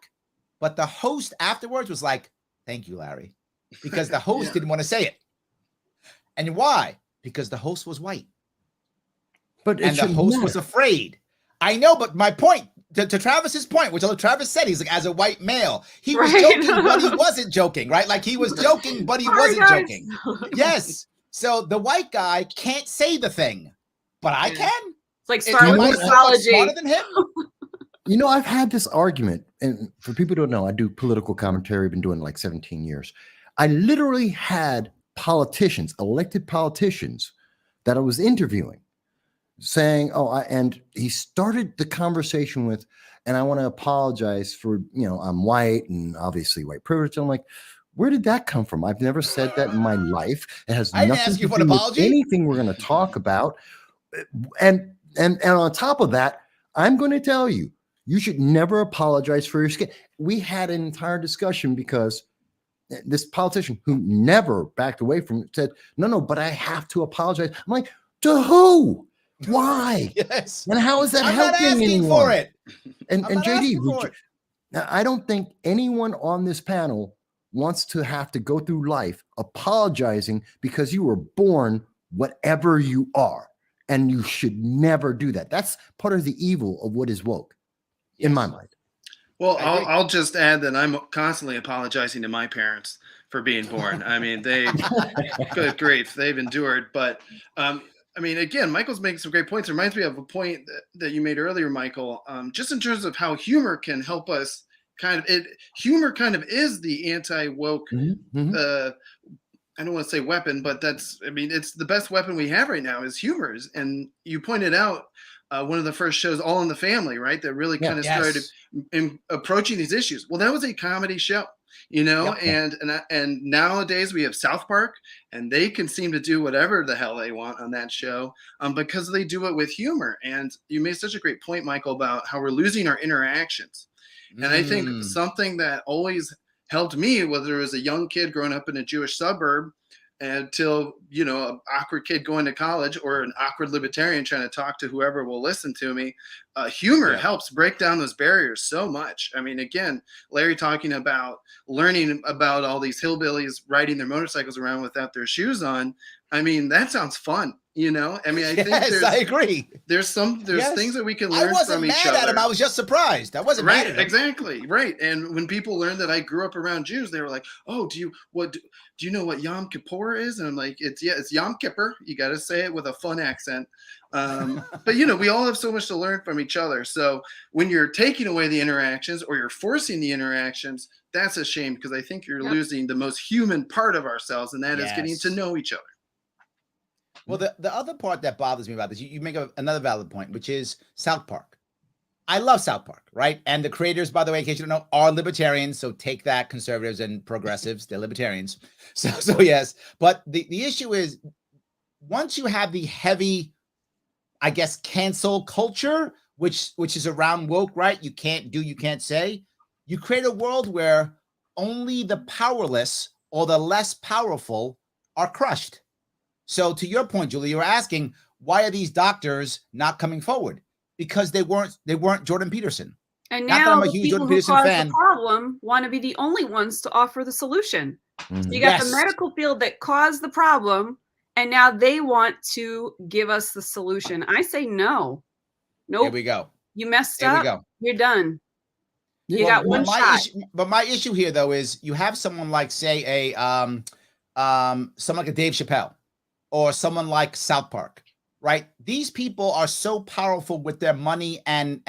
But the host afterwards was like, thank you, Larry. Because the host didn't want to say it. And why? Because the host was white. And the host was afraid. I know, but my point, to Travis's point, which Travis said, he's like, as a white male, he was joking, but he wasn't joking, right? Like he was joking, but he wasn't joking. Yes. So the white guy can't say the thing, but I can. It's like start with psychology. Smarter than him. I've had this argument, and for people who don't know, I do political commentary. I've been doing it like 17 years. I literally had politicians, elected politicians, that I was interviewing, saying, and he started the conversation with, and I want to apologize for, I'm white and obviously white privilege. I'm like, where did that come from? I've never said that in my life. It has nothing to do with anything we're going to talk about. And on top of that, I'm going to tell you, you should never apologize for your skin. We had an entire discussion because this politician who never backed away from it said, no, but I have to apologize. I'm like, to who? Why? Yes. And how is that I'm helping not asking anyone? for it. And JD, I don't think anyone on this panel wants to have to go through life apologizing because you were born whatever you are. And you should never do that. That's part of the evil of what is woke, in my mind. Well, I'll just add that I'm constantly apologizing to my parents for being born. I mean, good grief, they've endured. But again, Michael's making some great points. It reminds me of a point that you made earlier, Michael, just in terms of how humor can help us humor kind of is the anti-woke, I don't want to say weapon, but it's the best weapon we have right now is humor. And you pointed out one of the first shows, All in the Family, right? That really kind of started approaching these issues. Well, that was a comedy show, and nowadays we have South Park, and they can seem to do whatever the hell they want on that show because they do it with humor. And you made such a great point, Michael, about how we're losing our interactions. And I think something that always helped me, whether it was a young kid growing up in a Jewish suburb until, an awkward kid going to college or an awkward libertarian trying to talk to whoever will listen to me, humor helps break down those barriers so much. I mean, again, Larry talking about learning about all these hillbillies riding their motorcycles around without their shoes on. I mean, that sounds fun. I think I agree. There's things that we can learn from each other. I wasn't mad at him. I was just surprised. I wasn't mad at him. Exactly. Right. And when people learned that I grew up around Jews, they were like, "Oh, do you know what Yom Kippur is?" And I'm like, it's Yom Kippur. You got to say it with a fun accent. But we all have so much to learn from each other. So when you're taking away the interactions or you're forcing the interactions, that's a shame because I think you're losing the most human part of ourselves, and that is getting to know each other. Well, the other part that bothers me about this, you make another valid point, which is South Park. I love South Park, right? And the creators, by the way, in case you don't know, are libertarians. So take that, conservatives and progressives, they're libertarians. So yes. But the issue is, once you have the heavy, I guess, cancel culture, which is around woke, right? You can't say. You create a world where only the powerless or the less powerful are crushed. So to your point, Julie, you're asking, why are these doctors not coming forward? Because they weren't Jordan Peterson. And not now that I'm a the huge people Jordan who Peterson cause fan. the problem want to be the only ones to offer the solution. Mm-hmm. So you got the medical field that caused the problem, and now they want to give us the solution. I say no. Nope. Here we go. You messed Here up. we go. You're done. You Well, got one shot. But my issue here, though, is you have someone like, say, someone like a Dave Chappelle or someone like South Park, right? These people are so powerful with their money and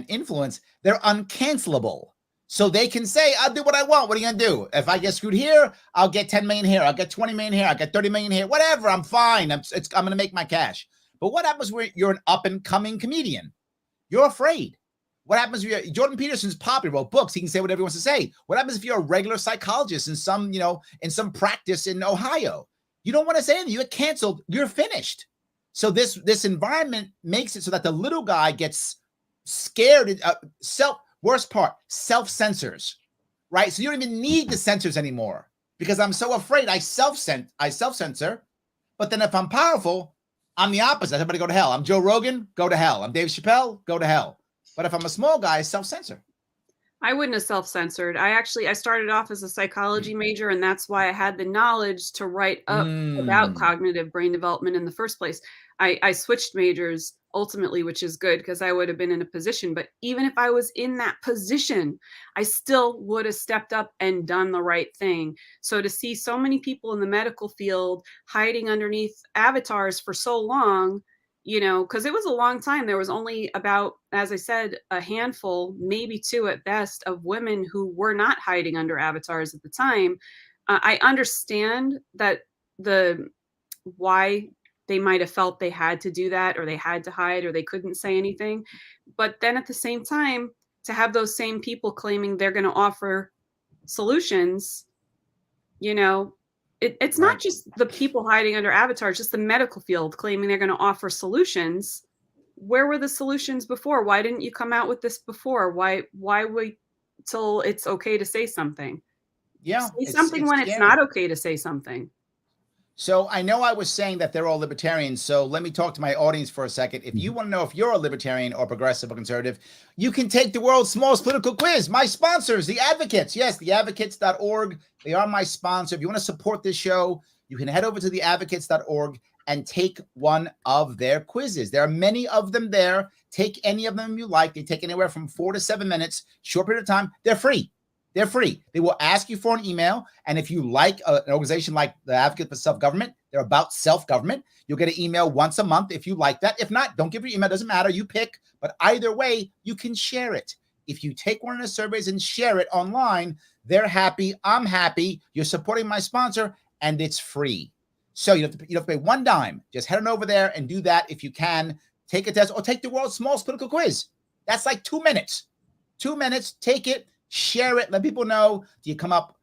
influence, they're uncancelable. So they can say, I'll do what I want. What are you going to do? If I get screwed here, I'll get 10 million here. I'll get 20 million here. I'll get 30 million here. Whatever. I'm fine. I'm going to make my cash. But what happens when you're an up and coming comedian? You're afraid. What happens if you're Jordan Peterson's popular, wrote books. He can say whatever he wants to say. What happens if you're a regular psychologist in some practice in Ohio? You don't want to say anything. You get canceled. You're finished. So this environment makes it so that the little guy gets scared. Worst part, self-censors, right? So you don't even need the censors anymore because I'm so afraid I self-censor. But then if I'm powerful, I'm the opposite. Everybody go to hell. I'm Joe Rogan, go to hell. I'm Dave Chappelle, go to hell. But if I'm a small guy, I self-censor. I wouldn't have self-censored. I started off as a psychology major, and that's why I had the knowledge to write up about cognitive brain development in the first place. I switched majors ultimately, which is good because I would have been in a position. But even if I was in that position, I still would have stepped up and done the right thing. So to see so many people in the medical field hiding underneath avatars for so long, because it was a long time. There was only about, as I said, a handful, maybe two at best, of women who were not hiding under avatars at the time. I understand that why they might have felt they had to do that, or they had to hide, or they couldn't say anything. But then at the same time, to have those same people claiming they're going to offer solutions, it's not just the people hiding under avatars, just the medical field claiming they're going to offer solutions. Where were the solutions before? Why didn't you come out with this before? Why wait till it's okay to say something? Yeah. Say something when it's not okay to say something. So I know I was saying that they're all libertarians. So let me talk to my audience for a second. If you want to know if you're a libertarian or progressive or conservative, you can take the world's smallest political quiz. My sponsors, the Advocates. Yes, theadvocates.org. They are my sponsor. If you want to support this show, you can head over to theadvocates.org and take one of their quizzes. There are many of them there. Take any of them you like. They take anywhere from 4 to 7 minutes, short period of time. They're free. They're free. They will ask you for an email. And if you like an organization like the Advocate for Self-Government, they're about self-government. You'll get an email once a month if you like that. If not, don't give your email. It doesn't matter. You pick. But either way, you can share it. If you take one of the surveys and share it online, they're happy. I'm happy. You're supporting my sponsor, and it's free. So you don't have to pay one dime. Just head on over there and do that if you can. Take a test or take the world's smallest political quiz. That's like 2 minutes. 2 minutes. Take it. Share it. Let people know. Do you come up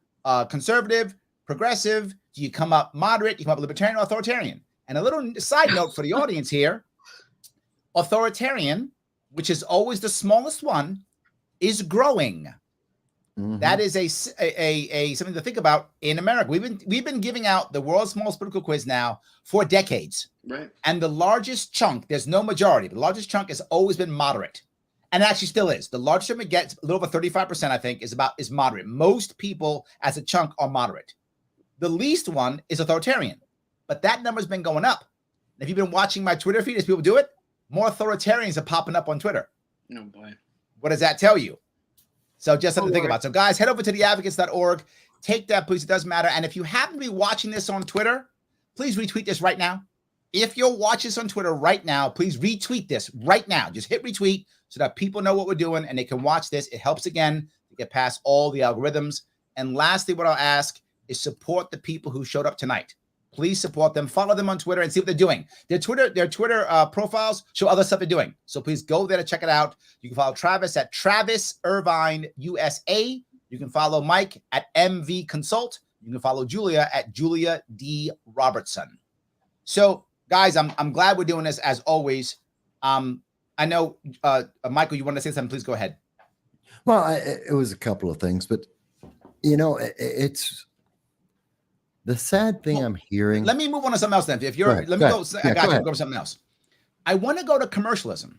conservative, progressive? Do you come up moderate? Do you come up libertarian or authoritarian? And a little side note for the audience here. Authoritarian, which is always the smallest one, is growing. Mm-hmm. That is a something to think about in America. We've been giving out the world's smallest political quiz now for decades. Right. And the largest chunk, there's no majority, but the largest chunk has always been moderate. And it actually still is. The largest chunk it gets, a little over 35%, I think, is moderate. Most people as a chunk are moderate. The least one is authoritarian. But that number's been going up. And if you've been watching my Twitter feed as people do it, more authoritarians are popping up on Twitter. Oh boy. What does that tell you? So just something to think about. So guys, head over to theadvocates.org. Take that, please. It does matter. And if you happen to be watching this on Twitter, please retweet this right now. If you'll watch this on Twitter right now, please retweet this right now. Just hit retweet so that people know what we're doing and they can watch this. It helps, again, to get past all the algorithms. And lastly, what I'll ask is support the people who showed up tonight. Please support them. Follow them on Twitter and see what they're doing. Their Twitter profiles show other stuff they're doing. So please go there to check it out. You can follow Travis at Travis Irvine USA. You can follow Mike at MV Consult. You can follow Julia at Julia D. Robertson. So, guys, I'm glad we're doing this as always. I know, Michael, you want to say something? Please go ahead. Well, it was a couple of things, but it's the sad thing I'm hearing. Let me move on to something else then. If you're, let me go. I got you. Go to something else. I want to go to commercialism.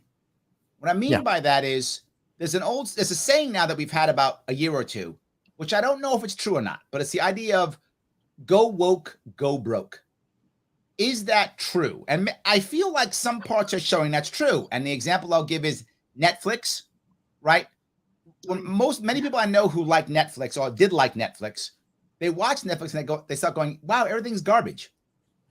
What I mean by that is there's a saying now that we've had about a year or two, which I don't know if it's true or not, but it's the idea of go woke, go broke. Is that true? And I feel like some parts are showing that's true. And the example I'll give is Netflix, right? Many people I know who like Netflix or did like Netflix, they watch Netflix and they start going, wow, everything's garbage.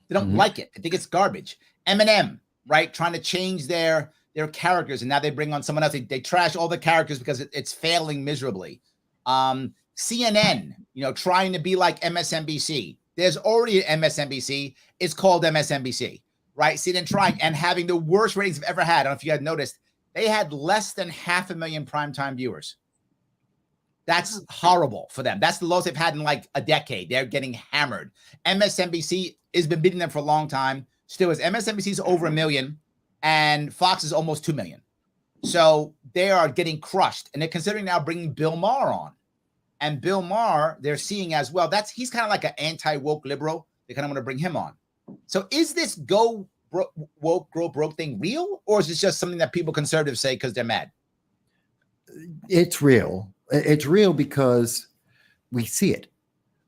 They don't like it. They think it's garbage. Eminem, right? Trying to change their characters, and now they bring on someone else. They trash all the characters because it's failing miserably. CNN, trying to be like MSNBC. There's already an MSNBC. It's called MSNBC, right? CNN trying and having the worst ratings they've ever had. I don't know if you had noticed. They had less than 500,000 primetime viewers. That's horrible for them. That's the lowest they've had in like a decade. They're getting hammered. MSNBC has been beating them for a long time. Still is. MSNBC is over 1 million and Fox is almost 2 million. So they are getting crushed. And they're considering now bringing Bill Maher on. And Bill Maher, they're seeing as well. He's kind of like an anti-woke liberal. They kind of want to bring him on. So is this go woke, grow broke thing real? Or is it just something that people conservatives say because they're mad? It's real. It's real because we see it.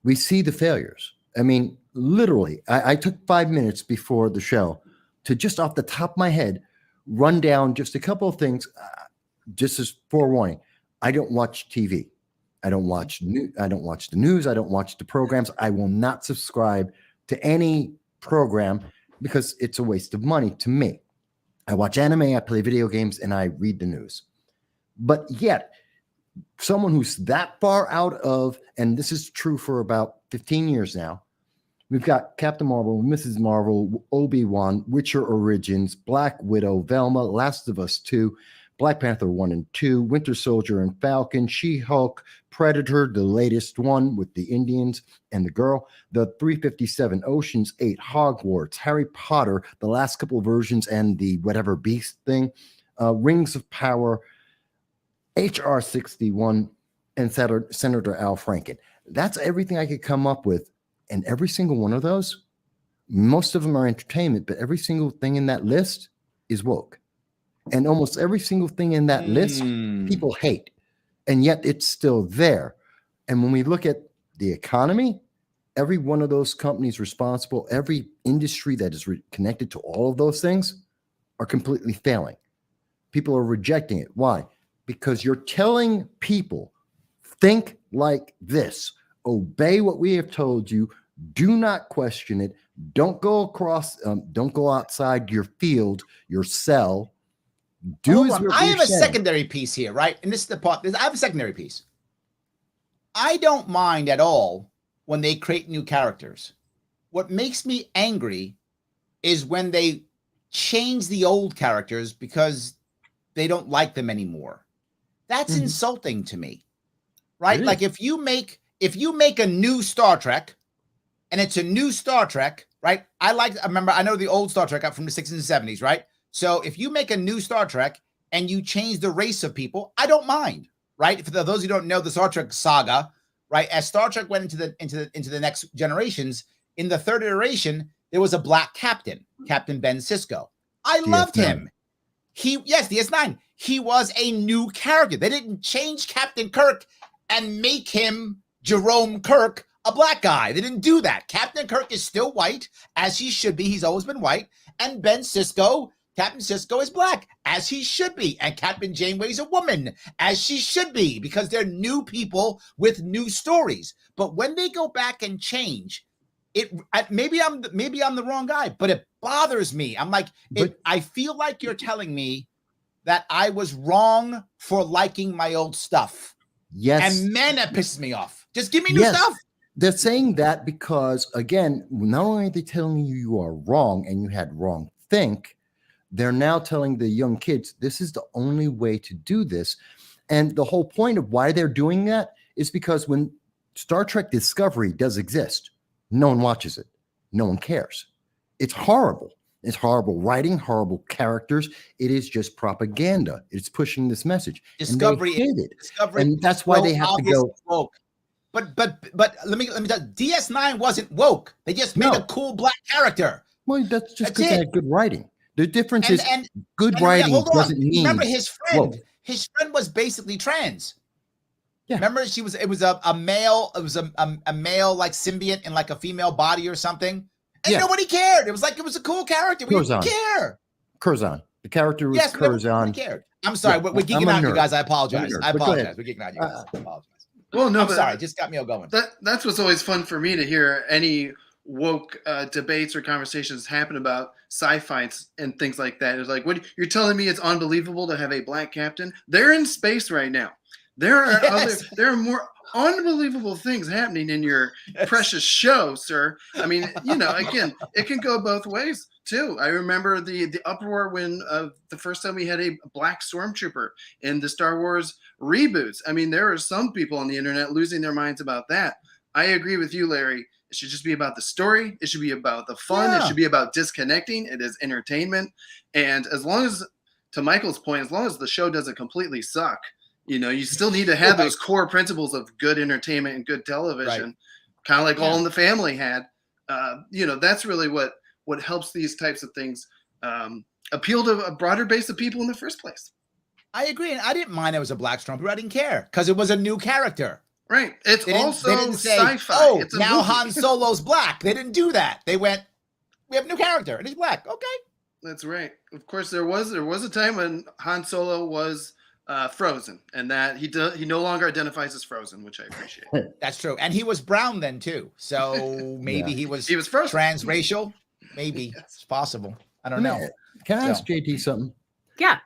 We see the failures. I mean, literally, I took 5 minutes before the show to just off the top of my head, run down just a couple of things, just as forewarning. I don't watch TV. I don't watch the news. I don't watch the programs. I will not subscribe to any program because it's a waste of money to me. I watch anime, I play video games, and I read the news. But yet, someone who's that far out of, and this is true for about 15 years now, we've got Captain Marvel, Mrs. Marvel, Obi-Wan, Witcher Origins, Black Widow, Velma, Last of Us 2, Black Panther 1 and 2, Winter Soldier and Falcon, She-Hulk, Predator, the latest one with the Indians and the girl, the 357, Ocean's 8, Hogwarts, Harry Potter, the last couple of versions, and the whatever beast thing, Rings of Power, HR 61, and Senator Al Franken. That's everything I could come up with. And every single one of those, most of them are entertainment, but every single thing in that list is woke. And almost every single thing in that list, people hate. And yet it's still there. And when we look at the economy, every one of those companies responsible, every industry that is connected to all of those things are completely failing. People are rejecting it. Why? Because you're telling people, think like this. Obey what we have told you. Do not question it. Don't go outside your field, your cell. I have a secondary piece here, right? And this is the part. I have a secondary piece. I don't mind at all when they create new characters. What makes me angry is when they change the old characters because they don't like them anymore. That's insulting to me, right? Like if you make a new Star Trek and it's a new Star Trek, right? I know the old Star Trek from the 60s and 70s, right? So if you make a new Star Trek and you change the race of people, I don't mind, right? For those who don't know the Star Trek saga, right? As Star Trek went into the next generations, in the third iteration, there was a black captain, Captain Ben Sisko. I loved him. DS9. He was a new character. They didn't change Captain Kirk and make him Jerome Kirk a black guy. They didn't do that. Captain Kirk is still white, as he should be. He's always been white. And Captain Sisko is black, as he should be. And Captain Janeway is a woman, as she should be, because they're new people with new stories. But when they go back and change, maybe I'm the wrong guy, but it bothers me. I'm like, I feel like you're telling me that I was wrong for liking my old stuff. Yes. And man, that pisses me off. Just give me new stuff. They're saying that because, again, not only are they telling you are wrong and you had wrong think, they're now telling the young kids, this is the only way to do this. And the whole point of why they're doing that is because when Star Trek Discovery does exist, no one watches it. No one cares. It's horrible. It's horrible writing, horrible characters. It is just propaganda. It's pushing this message. Discovery, and they hate it. Discovery, and that's why they have to go woke. But let me tell you, DS9 wasn't woke. They just made a cool black character. Well, that's just because they had good writing. The difference is good writing doesn't mean. Remember his friend. Woke. His friend was basically trans. Yeah. Remember, it was a male. It was a male like symbiont in like a female body or something. And nobody cared. It was a cool character. We didn't care. Curzon. The character was Curzon. Cared. I'm sorry. We're geeking out, you guys. I apologize. We're geeking out, you guys. I apologize. Well, no, I'm sorry. It just got me all going. That's what's always fun for me to hear any woke debates or conversations happen about sci-fi and things like that. It's like, what you're telling me it's unbelievable to have a black captain? They're in space right now. There are more unbelievable things happening in your precious show, sir. I mean, again, it can go both ways too. I remember the uproar when the first time we had a black stormtrooper in the Star Wars reboots. I mean, there are some people on the internet losing their minds about that. I agree with you, Larry. It should just be about the story. It should be about the fun. It should be about disconnecting. It is entertainment. And as long as, to Michael's point, as long as the show doesn't completely suck, you still need to have those core principles of good entertainment and good television, kind of like All in the Family had. That's really what helps these types of things appeal to a broader base of people in the first place. I agree. And I didn't mind it was a black stormtrooper. I didn't care because it was a new character. Right. It's also sci-fi. Oh, it's now Han Solo's black. They didn't do that. They went, we have a new character and he's black. Okay. That's right. Of course, there was a time when Han Solo was Frozen, and that he no longer identifies as Frozen, which I appreciate. That's true, and he was brown then too, so maybe he was Frozen. Transracial. Maybe it's possible. I don't know. Can I ask JD something? Yeah.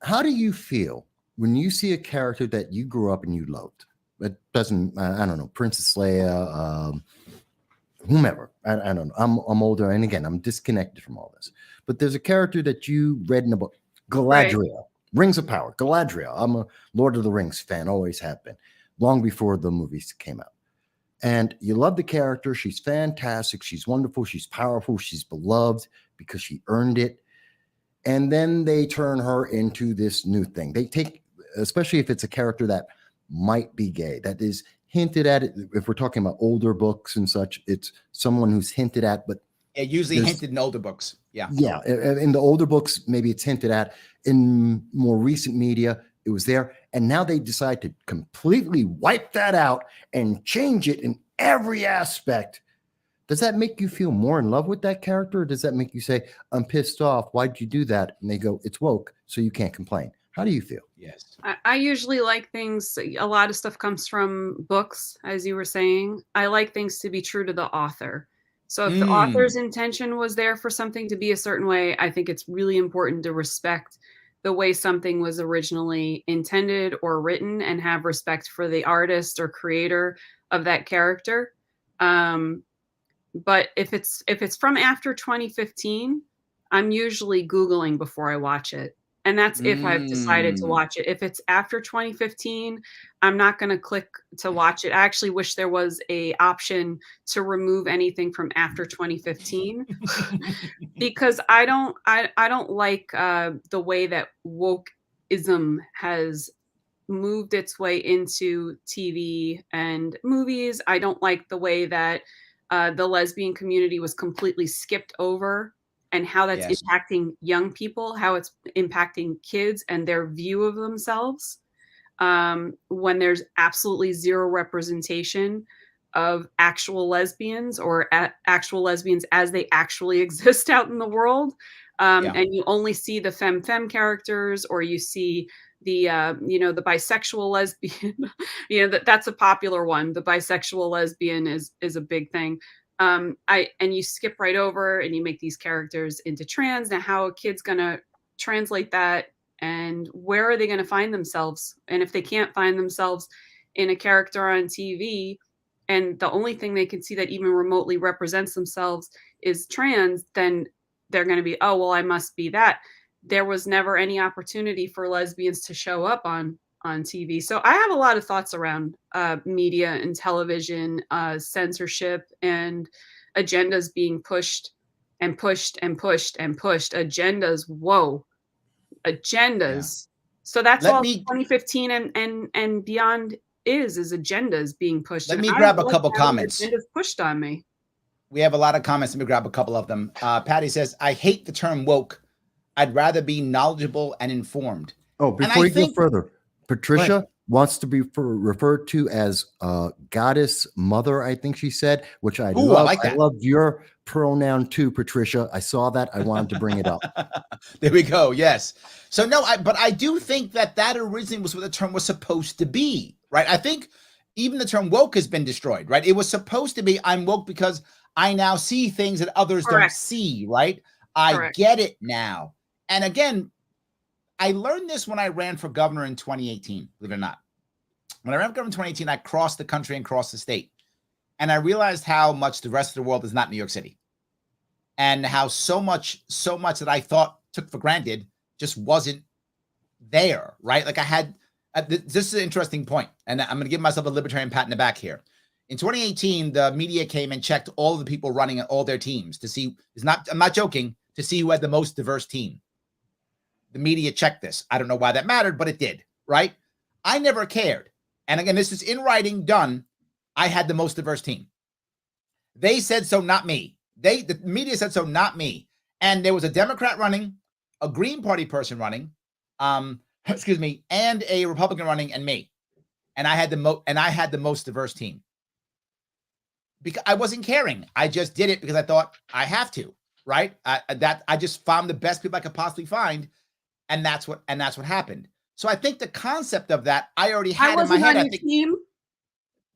How do you feel when you see a character that you grew up and you loved? It doesn't. I don't know, Princess Leia, whomever. I don't know. I'm older, and again, I'm disconnected from all this. But there's a character that you read in a book, Galadriel. Right. Rings of Power, Galadriel. I'm a Lord of the Rings fan, always have been, long before the movies came out. And you love the character. She's fantastic. She's wonderful. She's powerful. She's beloved because she earned it. And then they turn her into this new thing. They take, especially if it's a character that might be gay, that is hinted at it. If we're talking about older books and such, it's someone who's hinted at, but usually hinted in older books. Yeah. Yeah. In the older books, maybe it's hinted at. In more recent media, it was there. And now they decide to completely wipe that out and change it in every aspect. Does that make you feel more in love with that character? Or does that make you say, I'm pissed off. Why'd you do that? And they go, it's woke, so you can't complain. How do you feel? Yes. I usually like things. A lot of stuff comes from books, as you were saying. I like things to be true to the author. So if the author's intention was there for something to be a certain way, I think it's really important to respect the way something was originally intended or written and have respect for the artist or creator of that character. But if it's from after 2015, I'm usually Googling before I watch it. And that's if I've decided to watch it. If it's after 2015, I'm not going to click to watch it. I actually wish there was a option to remove anything from after 2015 because I don't like the way that wokeism has moved its way into TV and movies. I don't like the way that the lesbian community was completely skipped over, and how that's impacting young people, how it's impacting kids and their view of themselves. When there's absolutely zero representation of actual lesbians or actual lesbians as they actually exist out in the world. And you only see the femme characters, or you see the the bisexual lesbian. That's a popular one. The bisexual lesbian is a big thing. And you skip right over and you make these characters into trans. Now, how a kid's gonna translate that, and where are they gonna find themselves? And if they can't find themselves in a character on TV, and the only thing they can see that even remotely represents themselves is trans, then they're gonna be, oh, well, I must be that. There was never any opportunity for lesbians to show up on TV. So I have a lot of thoughts around media and television, censorship and agendas being pushed and pushed and pushed and pushed agendas. Whoa, agendas. Yeah. So that's all 2015 and beyond is agendas being pushed. Let me grab a couple comments. Agendas pushed on me. We have a lot of comments. Let me grab a couple of them. Patty says, I hate the term woke. I'd rather be knowledgeable and informed. Oh, before you go further, Patricia wants to be referred to as goddess mother, I think she said, which I love. I like that. I loved your pronoun too, Patricia. I saw that. I wanted to bring it up. There we go. Yes. So no, but I do think that originally was what the term was supposed to be, right? I think even the term woke has been destroyed, right? It was supposed to be, I'm woke because I now see things that others don't see, right? I get it now. And again, I learned this when I ran for governor in 2018, believe it or not. When I ran for governor in 2018, I crossed the country and crossed the state. And I realized how much the rest of the world is not New York City. And how so much that I thought took for granted just wasn't there, right? Like I had, this is an interesting point. And I'm going to give myself a libertarian pat in the back here. In 2018, the media came and checked all of the people running all their teams to see, I'm not joking, to see who had the most diverse team. The media checked this. I don't know why that mattered, but it did, right? I never cared. And again, this is in writing, done. I had the most diverse team. They said so, not me. The media said so, not me. And there was a Democrat running, a Green Party person running, and a Republican running, and me. And I had the most diverse team. Because I wasn't caring. I just did it because I thought I have to, right? I just found the best people I could possibly find. And that's what happened. So I think the concept of that I already had in my head. On your team.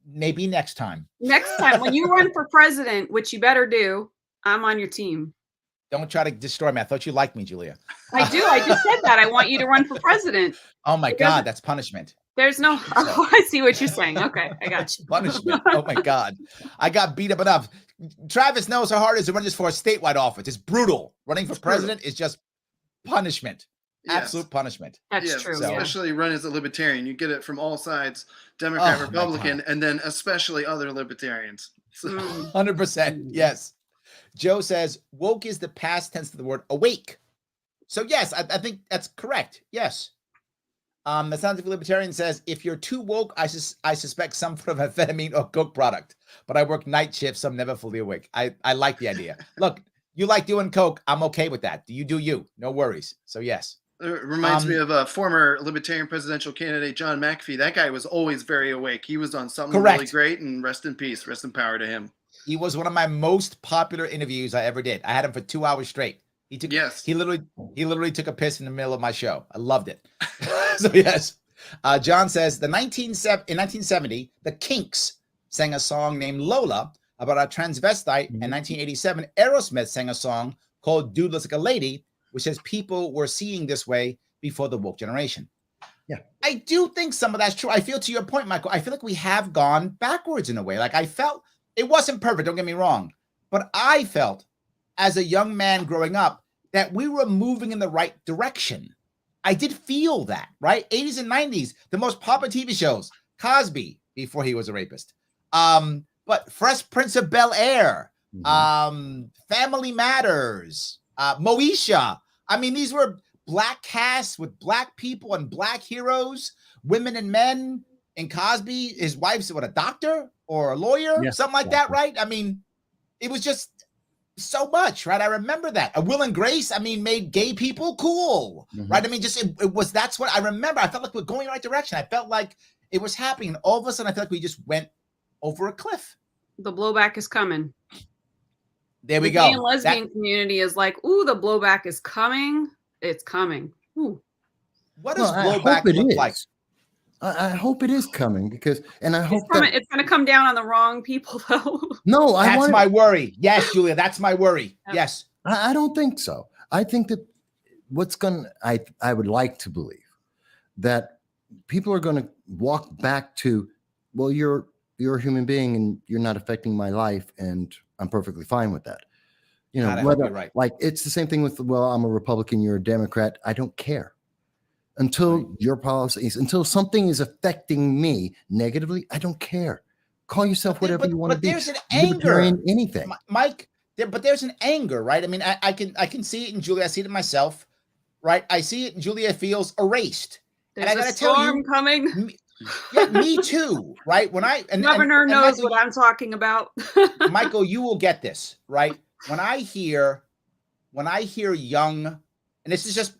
Maybe next time. Next time when you run for president, which you better do, I'm on your team. Don't try to destroy me. I thought you liked me, Julia. I do. I just said that. I want you to run for president. Oh my God, that's punishment. There's no. Oh, I see what you're saying. Okay, I got you. Punishment. Oh my God, I got beat up enough. Travis knows how hard it is to run just for a statewide office. It's brutal. Running for president is just punishment. Yes. Absolute punishment. That's true. So, especially run as a libertarian. You get it from all sides, Democrat, Republican, and then especially other libertarians. So. 100%. Yes. Joe says, woke is the past tense of the word awake. So yes, I think that's correct. Yes. The Scientific Libertarian says, if you're too woke, I suspect some sort of amphetamine or coke product, but I work night shifts, so I'm never fully awake. I like the idea. Look, you like doing coke. I'm okay with that. You do you. No worries. So yes. It reminds me of a former Libertarian presidential candidate, John McAfee. That guy was always very awake. He was on something really great, and rest in peace, rest in power to him. He was one of my most popular interviews I ever did. I had him for 2 hours straight. He literally took a piss in the middle of my show. I loved it. So yes. John says in 1970, the Kinks sang a song named Lola about a transvestite. In 1987, Aerosmith sang a song called Dude Looks Like a Lady, which says people were seeing this way before the woke generation. Yeah, I do think some of that's true. I feel, to your point, Michael, I feel like we have gone backwards in a way. Like I felt, it wasn't perfect, don't get me wrong, but I felt as a young man growing up that we were moving in the right direction. I did feel that, right? 80s and 90s, the most popular TV shows, Cosby, before he was a rapist, but Fresh Prince of Bel-Air, Family Matters, Moesha. I mean, these were Black casts with Black people and Black heroes, women and men. And Cosby, his wife's a doctor or a lawyer, something like that, right? I mean, it was just so much, right? I remember that. A Will and Grace, I mean, made gay people cool, right? I mean, just that's what I remember. I felt like we're going in the right direction. I felt like it was happening. And all of a sudden, I felt like we just went over a cliff. The blowback is coming. There we go. The gay and lesbian community is like, ooh, the blowback is coming. It's coming. Ooh. What does blowback look like? I hope it is coming because, and I hope it's going to come down on the wrong people, though. No, that's my worry. Yes, Julia, that's my worry. Yes, I don't think so. I think that I would like to believe that people are going to walk back to, well, you're a human being and you're not affecting my life, and I'm perfectly fine with that. You know, whether, right. Like it's the same thing with, well, I'm a Republican, you're a Democrat. I don't care. Until your policies, until something is affecting me negatively, I don't care. Call yourself whatever you want to be. There's an anger. Anything. Mike, but there's an anger, right? I mean, I can see it in Julia. I see it in myself, right? I see it in Julia feels erased. There's and I gotta tell you, coming. Me too, right? When Governor knows Michael, what I'm talking about. Michael, you will get this, right? When I hear young, and this is just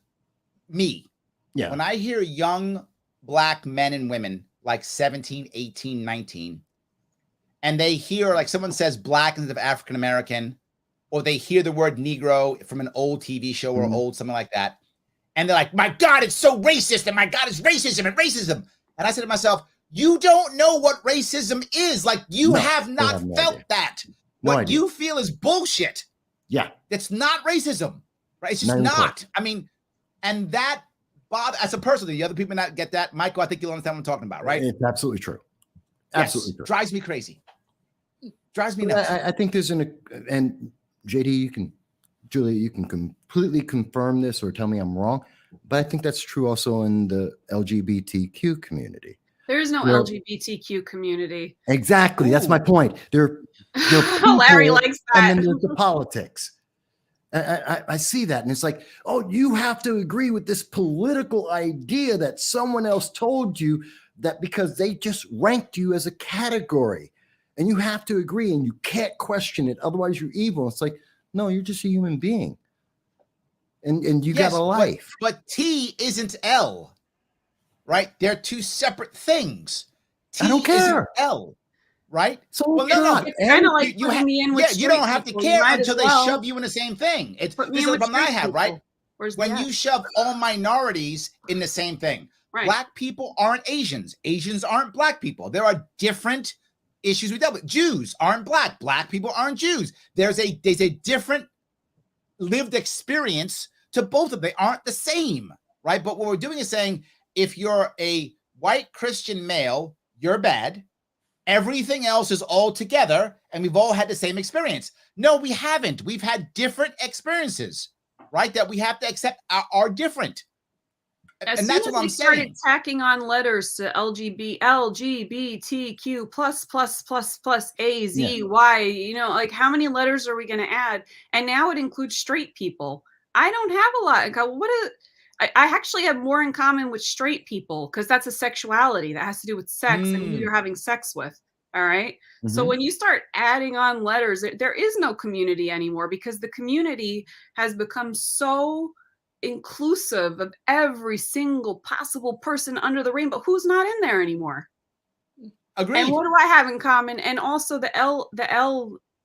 me. Yeah. When I hear young Black men and women like 17, 18, 19, and they hear like someone says Black instead of African American, or they hear the word Negro from an old TV show or old something like that, and they're like, my God, it's so racist, and my God, it's racism and racism. And I said to myself, you don't know what racism is. Like, you have not felt that. What you feel is bullshit. Yeah. It's not racism, right? It's just not. I mean, and that bothers, as a person, the other people not get that. Michael, I think you'll understand what I'm talking about, right? It's absolutely true. Absolutely true. Drives me crazy. Drives me nuts. I think there's and JD, Julia, you can completely confirm this or tell me I'm wrong, but I think that's true also in the LGBTQ community. There is no LGBTQ community. Exactly. Ooh. That's my point. There Larry likes that. And then there's the politics. I see that. And it's like, oh, you have to agree with this political idea that someone else told you that because they just ranked you as a category. And you have to agree and you can't question it. Otherwise, you're evil. It's like, no, you're just a human being. And you got a life. But T isn't L, right? They're two separate things. T I don't care. Isn't L, right? So well, no. It's kind of like you don't have to care until they shove you in the same thing. It's this is the problem I have, right? When you shove all minorities in the same thing. Right. Black people aren't Asians. Asians aren't Black people. There are different issues we dealt with. Jews aren't Black. Black people aren't Jews. There's a different lived experience to both of them. They aren't the same, right? But what we're doing is saying, if you're a white Christian male, you're bad. Everything else is all together, and we've all had the same experience. No, we haven't. We've had different experiences, right? That we have to accept are different. And that's what I'm saying. Started tacking on letters to LGBTQ plus A, Z, Y, you know, like how many letters are we going to add? And now it includes straight people. I don't have a lot. I actually have more in common with straight people because that's a sexuality that has to do with sex and who you're having sex with. All right. So when you start adding on letters, there is no community anymore because the community has become so inclusive of every single possible person under the rainbow who's not in there anymore. Agreed. And what do I have in common? And also the L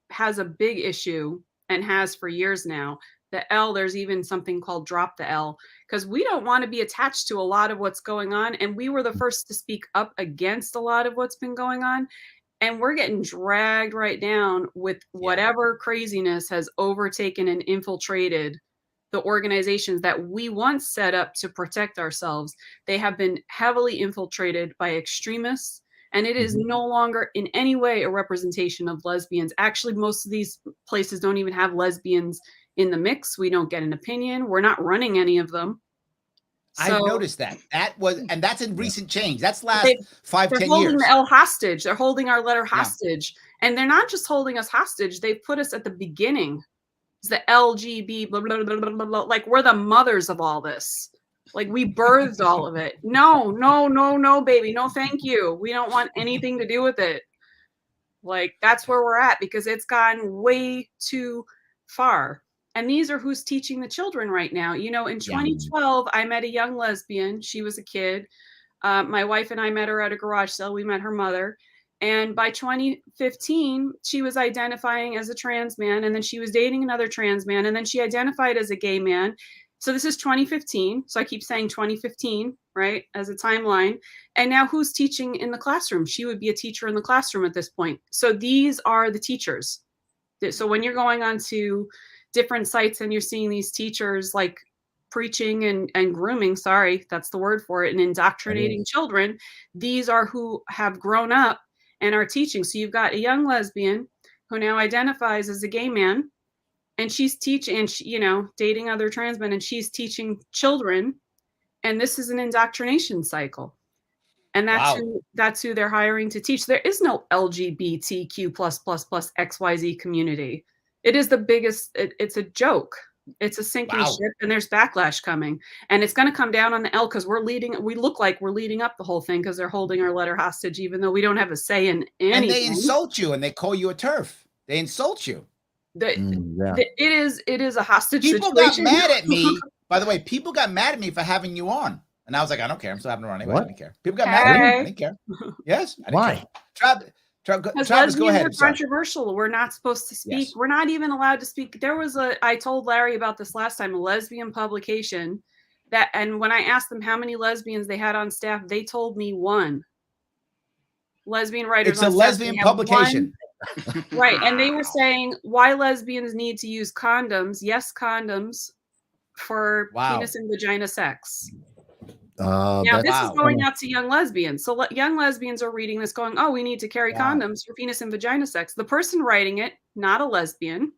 has a big issue and has for years now. The L, there's even something called drop the L because we don't want to be attached to a lot of what's going on. And we were the first to speak up against a lot of what's been going on. And we're getting dragged right down with whatever craziness has overtaken and infiltrated the organizations that we once set up to protect ourselves. They have been heavily infiltrated by extremists, and it is no longer in any way a representation of lesbians. Actually, most of these places don't even have lesbians in the mix. We don't get an opinion. We're not running any of them. So, I've noticed that. And that's a recent change. That's last 5-10 years. They're holding the L hostage. They're holding our letter hostage. And they're not just holding us hostage. They put us at the beginning. It's the LGB, blah, blah, blah, blah, blah, blah. Like we're the mothers of all this. Like we birthed all of it. No, baby. No, thank you. We don't want anything to do with it. Like that's where we're at because it's gone way too far. And these are who's teaching the children right now. You know, in 2012, I met a young lesbian. She was a kid. My wife and I met her at a garage sale. We met her mother. And by 2015, she was identifying as a trans man. And then she was dating another trans man. And then she identified as a gay man. So this is 2015. So I keep saying 2015, right, as a timeline. And now who's teaching in the classroom? She would be a teacher in the classroom at this point. So these are the teachers. So when you're going on to different sites and you're seeing these teachers like preaching and grooming, sorry, that's the word for it, and indoctrinating children, these are who have grown up and are teaching. So you've got a young lesbian who now identifies as a gay man, and she's teaching, and she, dating other trans men, and she's teaching children. And this is an indoctrination cycle. And that's who they're hiring to teach. There is no LGBTQ plus XYZ community. It is the biggest. It's a joke. It's a sinking ship, and there's backlash coming, and it's going to come down on the L because we look like we're leading up the whole thing because they're holding our letter hostage, even though we don't have a say in anything. And they insult you, and they call you a TERF. They insult you. It is a hostage people situation. Got mad at me. By the way, people got mad at me for having you on, and I was like, I don't care. I'm still having her on anyway. I didn't care. People got mad at me. I didn't care. Yes. I didn't Why? Care. Travis, go ahead. Are controversial. We're not supposed to speak. Yes. We're not even allowed to speak. I told Larry about this last time, a lesbian publication and when I asked them how many lesbians they had on staff, they told me one. Lesbian writers. It's a lesbian publication. Right. And they were saying why lesbians need to use condoms. Yes, condoms for penis and vagina sex. Now, this is going out to young lesbians. So young lesbians are reading this going, oh, we need to carry condoms for penis and vagina sex. The person writing it, not a lesbian,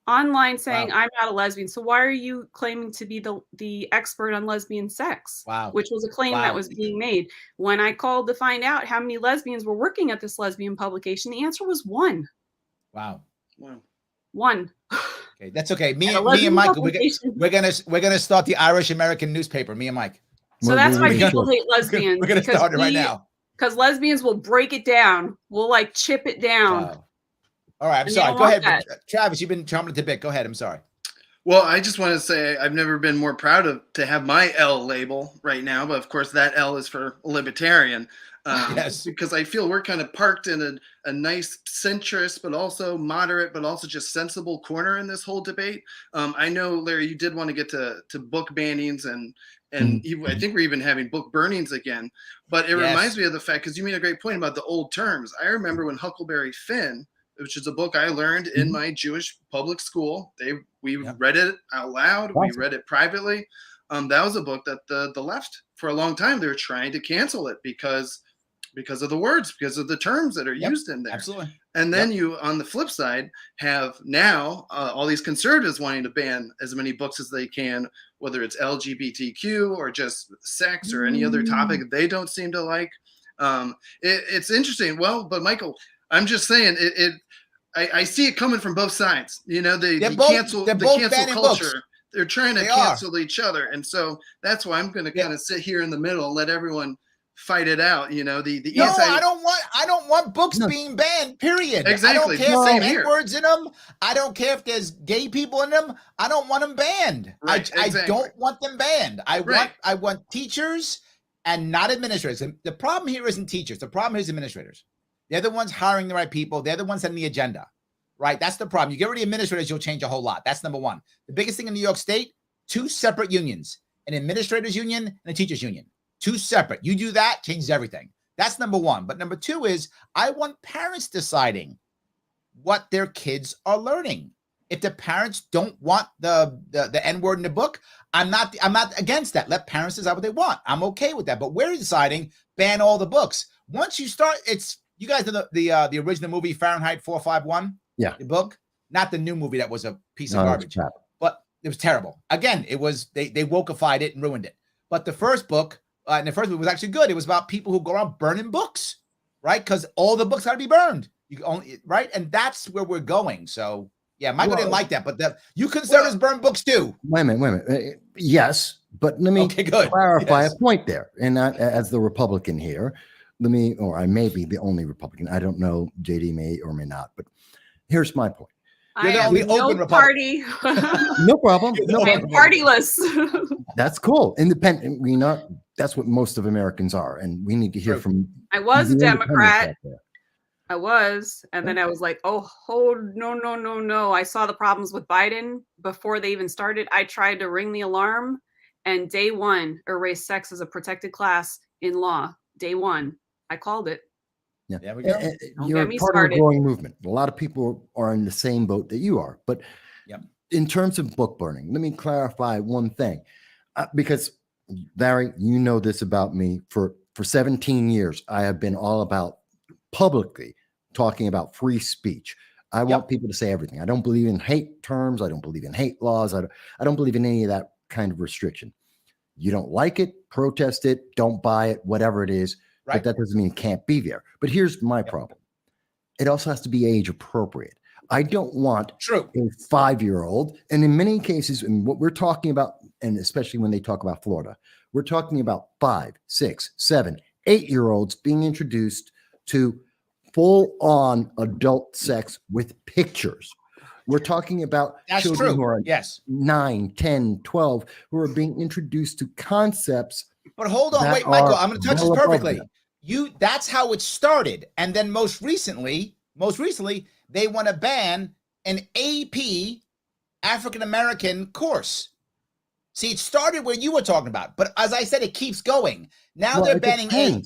online saying, I'm not a lesbian. So why are you claiming to be the expert on lesbian sex? Wow. Which was a claim that was being made. When I called to find out how many lesbians were working at this lesbian publication, the answer was one. Wow. One. Okay, that's okay. Me and Michael, we're gonna start the Irish American newspaper. Me and Mike. So that's why people hate lesbians. We're gonna start it right now. Because lesbians will break it down. We'll like chip it down. Wow. All right, I'm sorry. Go ahead, Travis. You've been chomping at the bit. Go ahead. I'm sorry. Well, I just want to say I've never been more proud to have my L label right now, but of course that L is for libertarian. Yes. Because I feel we're kind of parked in a nice centrist, but also moderate, but also just sensible corner in this whole debate. I know, Larry, you did want to get to book bannings and I think we're even having book burnings again. But it reminds me of the fact, because you made a great point about the old terms. I remember when Huckleberry Finn, which is a book I learned in my Jewish public school, we read it out loud. We read it privately. That was a book that the left, for a long time, they were trying to cancel it because of the words, because of the terms that are used in there. Absolutely. And then you, on the flip side, have now all these conservatives wanting to ban as many books as they can, whether it's LGBTQ or just sex or any other topic they don't seem to like. It's interesting. Well, but Michael, I'm just saying I see it coming from both sides. You know, the cancel culture. Books. They're trying to cancel each other. And so that's why I'm going to kind of sit here in the middle and let everyone fight it out. You know, I don't want books being banned, period. Exactly. I don't care if there's N-words in them. I don't care if there's gay people in them. I don't want them banned. Right, I don't want them banned. I want teachers and not administrators. And the problem here isn't teachers. The problem is administrators. They're the ones hiring the right people. They're the ones setting the agenda, right? That's the problem. You get rid of administrators, you'll change a whole lot. That's number one. The biggest thing in New York State, 2 separate unions, an administrators union and a teachers union. 2 separate. You do that, changes everything. That's number one. But number 2 is I want parents deciding what their kids are learning. If the parents don't want the N-word in the book, I'm not against that. Let parents decide what they want. I'm okay with that. But we're deciding ban all the books. Once you start, you guys know the original movie Fahrenheit 451? Yeah. The book? Not the new movie that was a piece of garbage. But it was terrible. Again, it was they wokeified it and ruined it. But the first book, and the first movie was actually good. It was about people who go around burning books, right? Because all the books got to be burned. Right? And that's where we're going. So yeah, Michael didn't like that, but you conservatives burn books too. Wait a minute. Yes, but let me clarify a point there. And as the Republican here, I may be the only Republican. I don't know. JD may or may not, but here's my point. You're the only open party. No problem. I'm partyless. That's cool. Independent. That's what most of Americans are, and we need to hear from. I was a Democrat. I was, and then I was like, oh, no. I saw the problems with Biden before they even started. I tried to ring the alarm, and day one erased sex as a protected class in law. Day one, I called it. Yeah, there we go. You're part of a growing movement. A lot of people are in the same boat that you are. But in terms of book burning, let me clarify one thing, because Larry, you know this about me. For 17 years, I have been all about publicly talking about free speech. I want people to say everything. I don't believe in hate terms. I don't believe in hate laws. I don't believe in any of that kind of restriction. You don't like it, protest it, don't buy it, whatever it is. Right. But that doesn't mean it can't be there. But here's my problem. It also has to be age appropriate. I don't want True. a 5-year-old. And in many cases, and what we're talking about, and especially when they talk about Florida, we're talking about 5, 6, 7, 8-year-olds being introduced to full-on adult sex with pictures. We're talking about children who are 9, 10, 12, who are being introduced to concepts. But hold on, wait, Michael, I'm going to touch this perfectly. That's how it started. And then most recently, they want to ban an AP African-American course. See, it started where you were talking about, but as I said, it keeps going. Now they're banning A.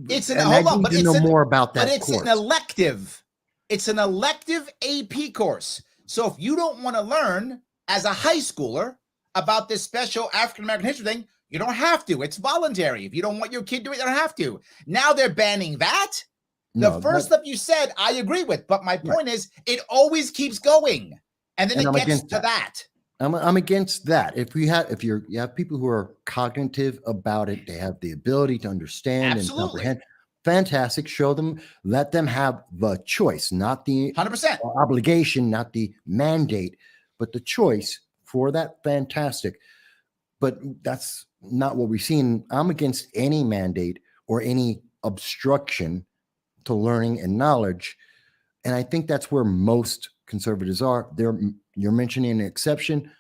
It's an hold on, but it's more about that. But it's an elective. It's an elective AP course. So if you don't want to learn as a high schooler about this special African-American history thing, you don't have to. It's voluntary. If you don't want your kid to do it, you don't have to. Now they're banning that. The first stuff you said, I agree with. But my point is, it always keeps going. And then it gets to that. I'm against that. If you have people who are cognitive about it, they have the ability to understand and comprehend. Fantastic. Show them, let them have the choice, not the 100% obligation, not the mandate, but the choice for that. Fantastic. But that's not what we've seen. I'm against any mandate or any obstruction to learning and knowledge. And I think that's where most conservatives are. You're mentioning an exception.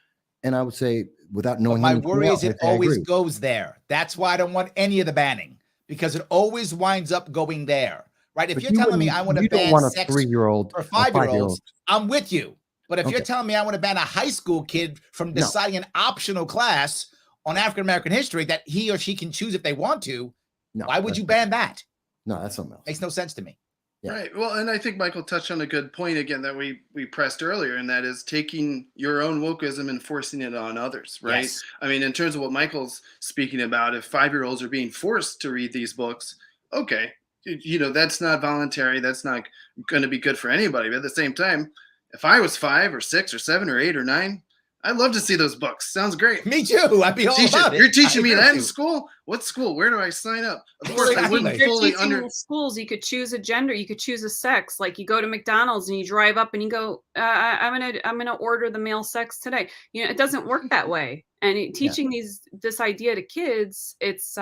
And I would say, without knowing, my worry is it always goes there. That's why I don't want any of the banning, because it always winds up going there. Right? If you're telling me I want to ban sex 3-year-old or 5-year-olds, I'm with you. But if you're telling me I want to ban a high school kid from deciding an optional class on African-American history that he or she can choose if they want to, why would you ban that? No, that's something else. Makes no sense to me. Yeah. Right. Well, and I think Michael touched on a good point again that we pressed earlier, and that is taking your own wokeism and forcing it on others, right? Yes. I mean, in terms of what Michael's speaking about, if 5-year-olds are being forced to read these books, okay, that's not voluntary. That's not going to be good for anybody. But at the same time, if I was 5 or 6 or 7 or 8 or 9, I'd love to see those books. Sounds great. Me too. I'd be all about it. You're teaching me that in school? What school? Where do I sign up? Of course, I wouldn't fully in schools, you could choose a gender, you could choose a sex. Like you go to McDonald's and you drive up and you go, I'm gonna order the male sex today. It doesn't work that way. And teaching this idea to kids, it's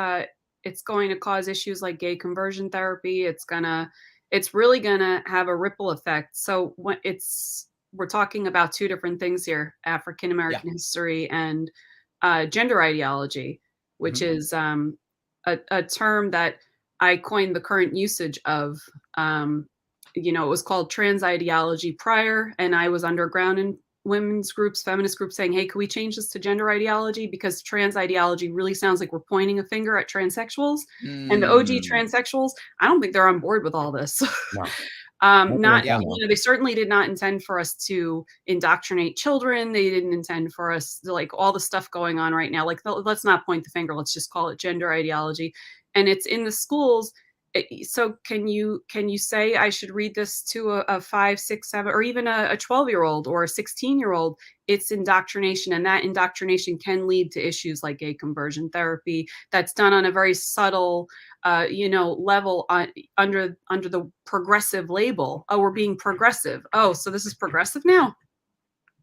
going to cause issues like gay conversion therapy. It's really gonna have a ripple effect. So we're talking about two different things here: African-American history and gender ideology, which is a term that I coined the current usage of. It was called trans ideology prior, and I was underground in women's groups, feminist groups saying, hey, can we change this to gender ideology? Because trans ideology really sounds like we're pointing a finger at transsexuals. And the OG transsexuals, I don't think they're on board with all this. They certainly did not intend for us to indoctrinate children. They didn't intend for us to, like, all the stuff going on right now. Like, let's not point the finger. Let's just call it gender ideology. And it's in the schools. So can you say I should read this to a 5, 6, 7, or even a 12-year-old or a 16-year-old? It's indoctrination, and that indoctrination can lead to issues like gay conversion therapy. That's done on a very subtle, level under the progressive label. Oh, we're being progressive. Oh, so this is progressive now.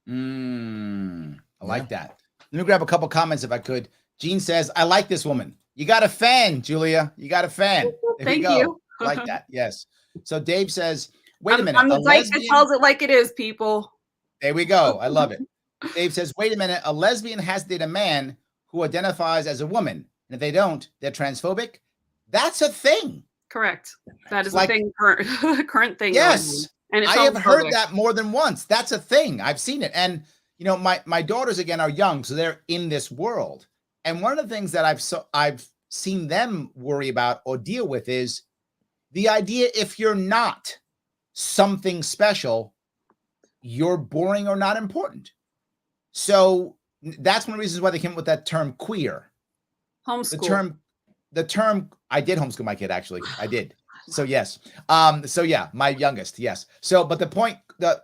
I like that. Let me grab a couple comments if I could. Jean says, I like this woman. You got a fan, Julia. You got a fan. Thank you. Like that. Yes. So Dave says, wait a minute. I'm the type that tells it like it is, people. There we go. I love it. Dave says, wait a minute. A lesbian has to date a man who identifies as a woman. And if they don't, they're transphobic. That's a thing. Correct. That is a thing, current thing. Yes. And I have heard that more than once. That's a thing. I've seen it. And, my daughters, again, are young, so they're in this world. And one of the things that I've seen them worry about or deal with is the idea if you're not something special, you're boring or not important. So that's one of the reasons why they came up with that term queer. Homeschool. The term, I did homeschool my kid, actually. I did. So yes. My youngest, yes. So, but the point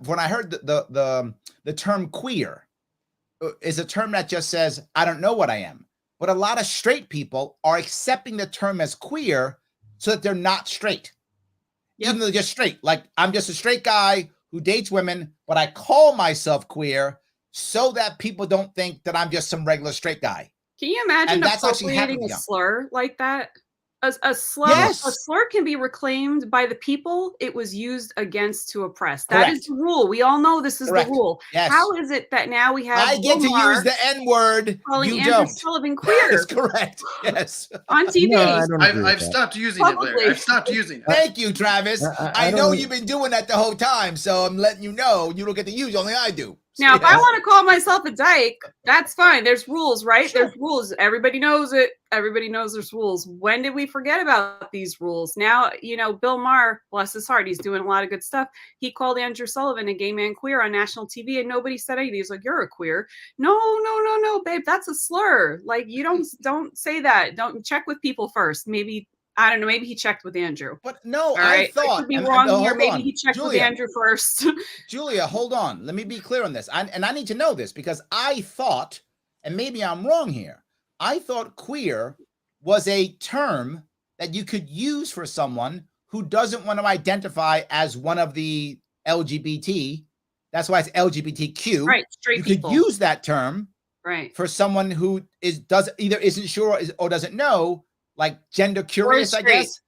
when I heard the term queer is a term that just says, I don't know what I am. But a lot of straight people are accepting the term as queer so that they're not straight. Even though they're just straight. Like, I'm just a straight guy who dates women, but I call myself queer so that people don't think that I'm just some regular straight guy. Can you imagine appropriating a slur like that? A slur can be reclaimed by the people it was used against to oppress. That is the rule. We all know this is the rule. Yes. How is it that now we have I get to use the N-word, calling you Andrew don't. Sullivan queer? That's correct. Yes. On TV. No, I've stopped using it, Larry. I've stopped using it. Thank you, Travis. I know you've been doing that the whole time, so I'm letting you know you don't get to use it, only I do. Now, if I want to call myself a dyke, that's fine. There's rules, right? Sure. There's rules. Everybody knows it. Everybody knows there's rules. When did we forget about these rules? Now, you know, Bill Maher, bless his heart, he's doing a lot of good stuff. He called Andrew Sullivan a gay man queer on national TV, and nobody said anything. He's like, "You're a queer." No, babe, that's a slur. Like, you don't say that. Don't check with people first. Maybe. I don't know. Maybe he checked with Andrew. But no, I thought. I could be wrong here. Maybe he checked with Andrew first. Julia, hold on. Let me be clear on this. And I need to know this because I thought, and maybe I'm wrong here, I thought queer was a term that you could use for someone who doesn't want to identify as one of the LGBT. That's why it's LGBTQ. Right, straight people. You could use that term for someone who either isn't sure or doesn't know. Like gender curious, I guess.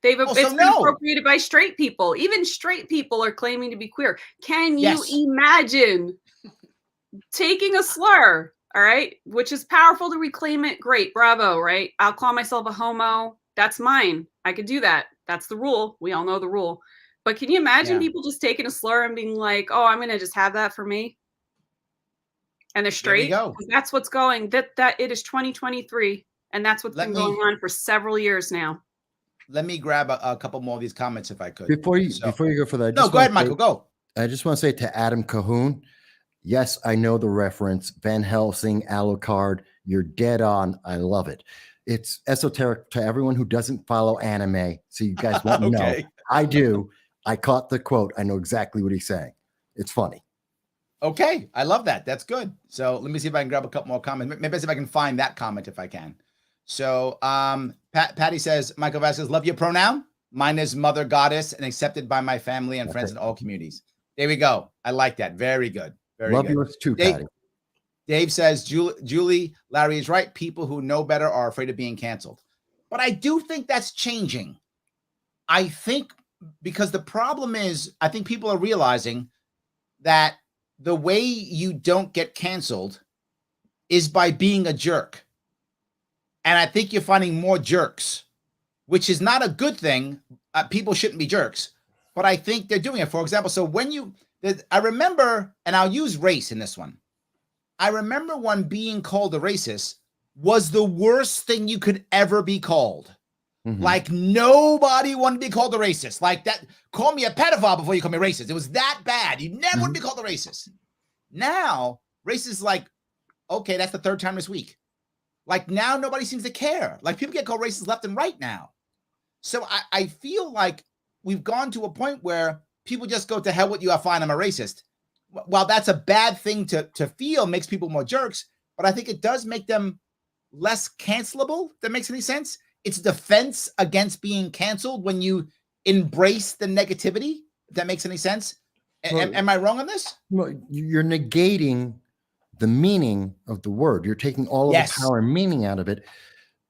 It's been appropriated by straight people. Even straight people are claiming to be queer. Can you imagine taking a slur, all right, which is powerful to reclaim it? Great, bravo, right? I'll call myself a homo. That's mine. I could do that. That's the rule. We all know the rule. But can you imagine people just taking a slur and being like, "Oh, I'm going to just have that for me," and they're straight? That's what's going. That it is 2023. And that's what's been going on for several years now. Let me grab a couple more of these comments if I could. Before you go for that. No, go ahead, Michael, go. I just want to say to Adam Cahoon, yes, I know the reference. Van Helsing, Alucard, you're dead on. I love it. It's esoteric to everyone who doesn't follow anime, so you guys won't know. I do. I caught the quote. I know exactly what he's saying. It's funny. Okay, I love that. That's good. So let me see if I can grab a couple more comments. Maybe see if I can find that comment if I can. So Patty says, Michael Vasquez, love your pronoun. Mine is mother goddess and accepted by my family and friends in all communities. There we go. I like that. Very good. Very love good. yours too, Patty. Dave says, Julie, Larry is right. People who know better are afraid of being canceled. But I do think that's changing. I think because the problem is, I think people are realizing that the way you don't get canceled is by being a jerk. And I think you're finding more jerks, which is not a good thing. People shouldn't be jerks, but I think they're doing it. For example, so I remember, and I'll use race in this one. I remember when being called a racist was the worst thing you could ever be called. Mm-hmm. Like nobody wanted to be called a racist. Like that, call me a pedophile before you call me racist. It was that bad. You never want to be called a racist. Now, racist is like, okay, that's the third time this week. Like now nobody seems to care. Like people get called racist left and right now. So I feel like we've gone to a point where people just go to hell with you. I find I'm a racist. While that's a bad thing to feel, makes people more jerks, but I think it does make them less cancelable. If that makes any sense. It's defense against being canceled when you embrace the negativity. If that makes any sense. Am I wrong on this? Well, you're negating the meaning of the word. You're taking all of the power and meaning out of it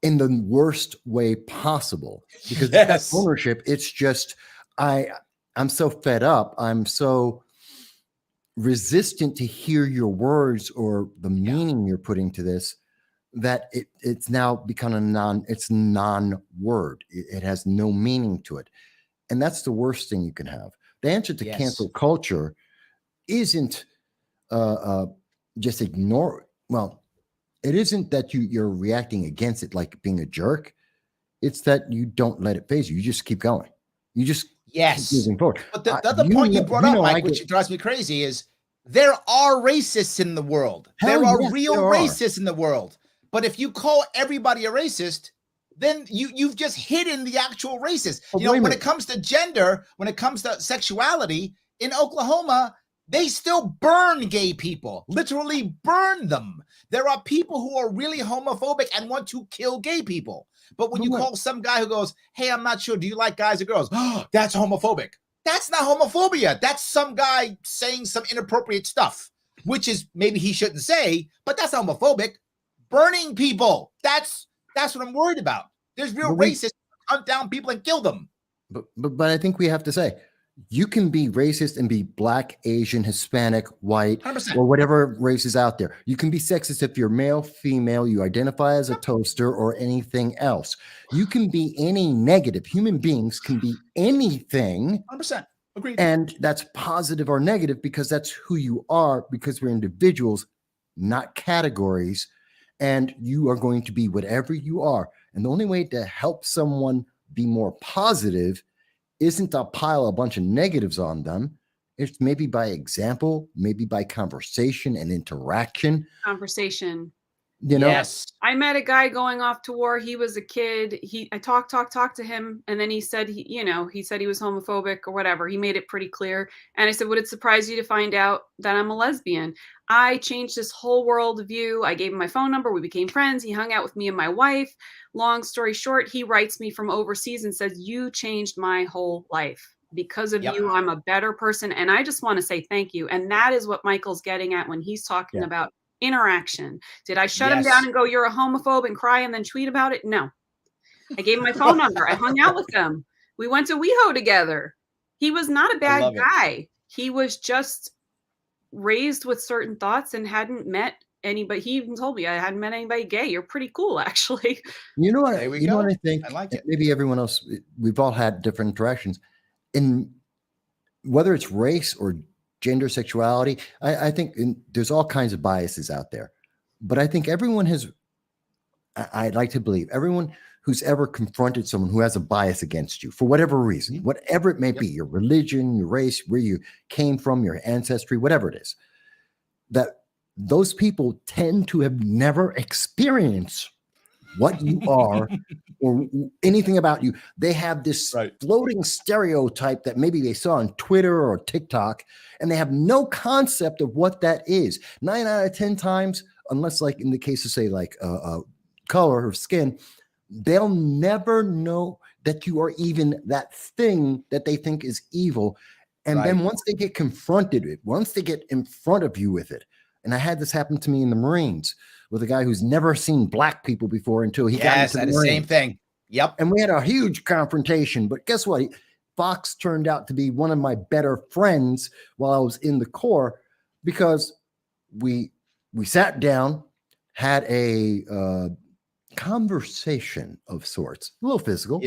in the worst way possible. Because that's ownership. It's just, I'm so fed up. I'm so resistant to hear your words or the meaning you're putting to this, that it's now become it's non-word. It has no meaning to it. And that's the worst thing you can have. The answer to cancel culture isn't just ignore. Well, it isn't that you're reacting against it like being a jerk. It's that you don't let it phase you. You just keep going. You just keep moving forward. But the other point you brought up, Mike, which drives me crazy, is there are racists in the world. There are real racists in the world. But if you call everybody a racist, then you've just hidden the actual racist. When it comes to gender, when it comes to sexuality, in Oklahoma, they still burn gay people, literally burn them. There are people who are really homophobic and want to kill gay people. But when you call some guy who goes, hey, I'm not sure, do you like guys or girls? Oh, that's homophobic. That's not homophobia. That's some guy saying some inappropriate stuff, which is maybe he shouldn't say, but that's not homophobic. Burning people. That's what I'm worried about. There's real racists who hunt down people and kill them. But I think we have to say, you can be racist and be Black, Asian, Hispanic, white, 100%. or whatever race is out there. You can be sexist if you're male, female, you identify as a toaster or anything else. You can be any negative. Human beings can be anything. 100%. Agreed. And that's positive or negative because that's who you are, because we're individuals, not categories. And you are going to be whatever you are. And the only way to help someone be more positive isn't to pile a bunch of negatives on them. It's maybe by example, maybe by conversation and interaction. Conversation. You know, yes. I met a guy going off to war. He was a kid. I talked to him. And then he said, he said he was homophobic or whatever. He made it pretty clear. And I said, would it surprise you to find out that I'm a lesbian? I changed his whole world view. I gave him my phone number. We became friends. He hung out with me and my wife. Long story short, he writes me from overseas and says, you changed my whole life. Because of you, I'm a better person. And I just want to say thank you. And that is what Michael's getting at when he's talking about interaction. Did I shut him down and go, you're a homophobe, and cry and then tweet about it? No. I gave him my phone number. I hung out with him. We went to WeHo together. He was not a bad guy. He was just raised with certain thoughts and hadn't met anybody. He even told me, I hadn't met anybody gay. You're pretty cool, actually. You know what? You know what I think? I like it. Maybe everyone else, we've all had different interactions. In whether it's race or gender, sexuality, I think there's all kinds of biases out there. But I think everyone has, I'd like to believe, everyone who's ever confronted someone who has a bias against you for whatever reason, whatever it may be, your religion, your race, where you came from, your ancestry, whatever it is, that those people tend to have never experienced what you are or anything about you. They have this floating stereotype that maybe they saw on Twitter or TikTok, and they have no concept of what that is. 9 out of 10 times, unless like in the case of say like color or skin, they'll never know that you are even that thing that they think is evil. And then once they get confronted with it, once they get in front of you with it, and I had this happen to me in the Marines with a guy who's never seen Black people before until he got into the same thing. Yep. And we had a huge confrontation, but guess what? Fox turned out to be one of my better friends while I was in the Corps, because we sat down, had a conversation of sorts, a little physical,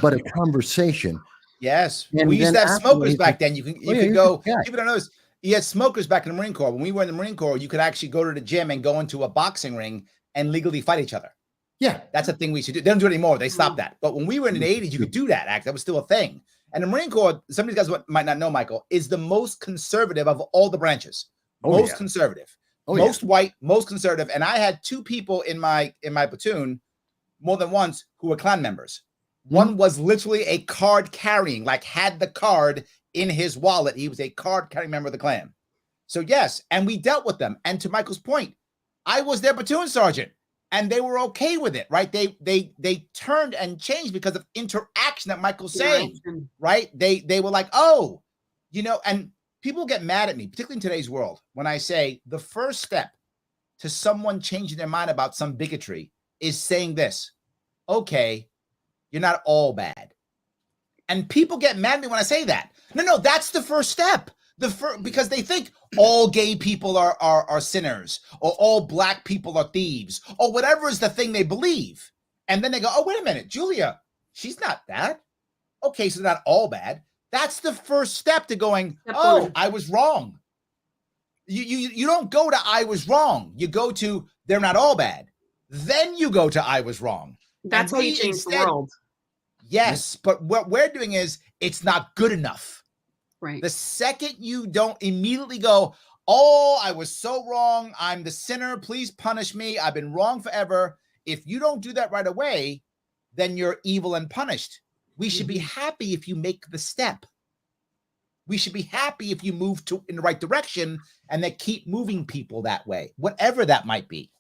but a conversation. Yes. And we used to have smokers back then. You could go, yeah. people don't know this. You had smokers back in the Marine Corps. When we were in the Marine Corps, you could actually go to the gym and go into a boxing ring and legally fight each other. Yeah. That's a thing we should do. They don't do it anymore. They stopped that. But when we were in the 80s, you could do that. That was still a thing. And the Marine Corps, some of these guys might not know, Michael, is the most conservative of all the branches. Most conservative. Most white, most conservative. And I had two people in my platoon more than once who were Klan members. One was literally a card carrying, like had the card in his wallet. He was a card carrying member of the Klan. So yes, and we dealt with them. And to Michael's point, I was their platoon sergeant, and they were okay with it, right? They turned and changed because of interaction that Michael's saying, right? They were like, oh, and people get mad at me, particularly in today's world, when I say the first step to someone changing their mind about some bigotry is saying this: okay, you're not all bad. And people get mad at me when I say that. No, that's the first step. Because they think all gay people are sinners, or all Black people are thieves, or whatever is the thing they believe. And then they go, oh, wait a minute, Julia, she's not that. Okay, so they're not all bad. That's the first step to going, I was wrong. You don't go to I was wrong. You go to they're not all bad. Then you go to I was wrong. That's how you change the world. Yes, but what we're doing is it's not good enough. Right. The second you don't immediately go, oh, I was so wrong. I'm the sinner. Please punish me. I've been wrong forever. If you don't do that right away, then you're evil and punished. We should be happy if you make the step. We should be happy if you move in the right direction and they keep moving people that way, whatever that might be.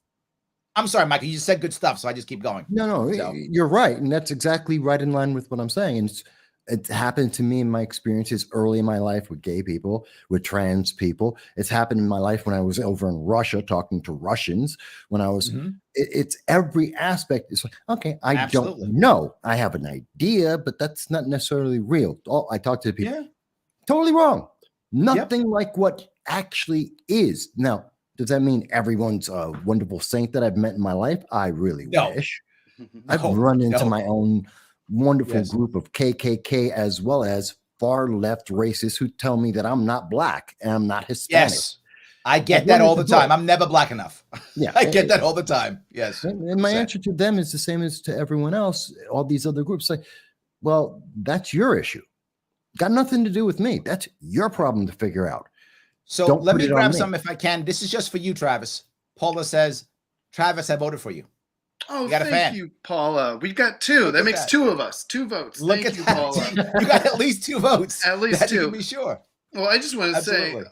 I'm sorry, Michael, you just said good stuff, so I just keep going. No, you're right. And that's exactly right in line with what I'm saying. And It's happened to me in my experiences early in my life with gay people, with trans people. It's happened in my life when I was over in Russia talking to Russians. When I was, it's every aspect. It's like, okay, I don't know. I have an idea, but that's not necessarily real. I talk to the people. Totally wrong. Nothing like what actually is. Now, does that mean everyone's a wonderful saint that I've met in my life? I really wish. I've run into my own wonderful group of KKK as well as far left racists who tell me that I'm not black and I'm not Hispanic. Yes, I get that all the time. I'm never black enough. Yeah, I get that all the time. Yes. And my answer to them is the same as to everyone else. All these other groups say, well, that's your issue. Got nothing to do with me. That's your problem to figure out. So let me grab some if I can. This is just for you, Travis. Paula says, Travis, I voted for you. Oh, thank you, Paula. We've got two. That makes two of us. 2 votes. Thank you, Paula. You got at least 2 votes. At least 2. To be sure. Well, I just want to say,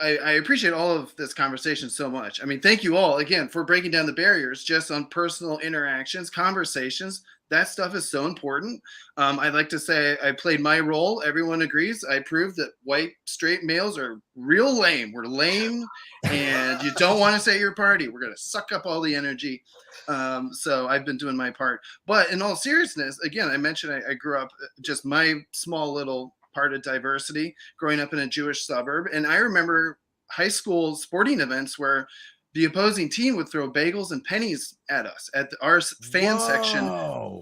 I appreciate all of this conversation so much. I mean, thank you all again for breaking down the barriers just on personal interactions, conversations. That stuff is so important. I'd like to say I played my role. Everyone agrees. I proved that white straight males are real lame. We're lame, and you don't want to say your party. We're going to suck up all the energy. So I've been doing my part. But in all seriousness, again, I mentioned I grew up just my small little part of diversity growing up in a Jewish suburb. And I remember high school sporting events where the opposing team would throw bagels and pennies at us at our fan section.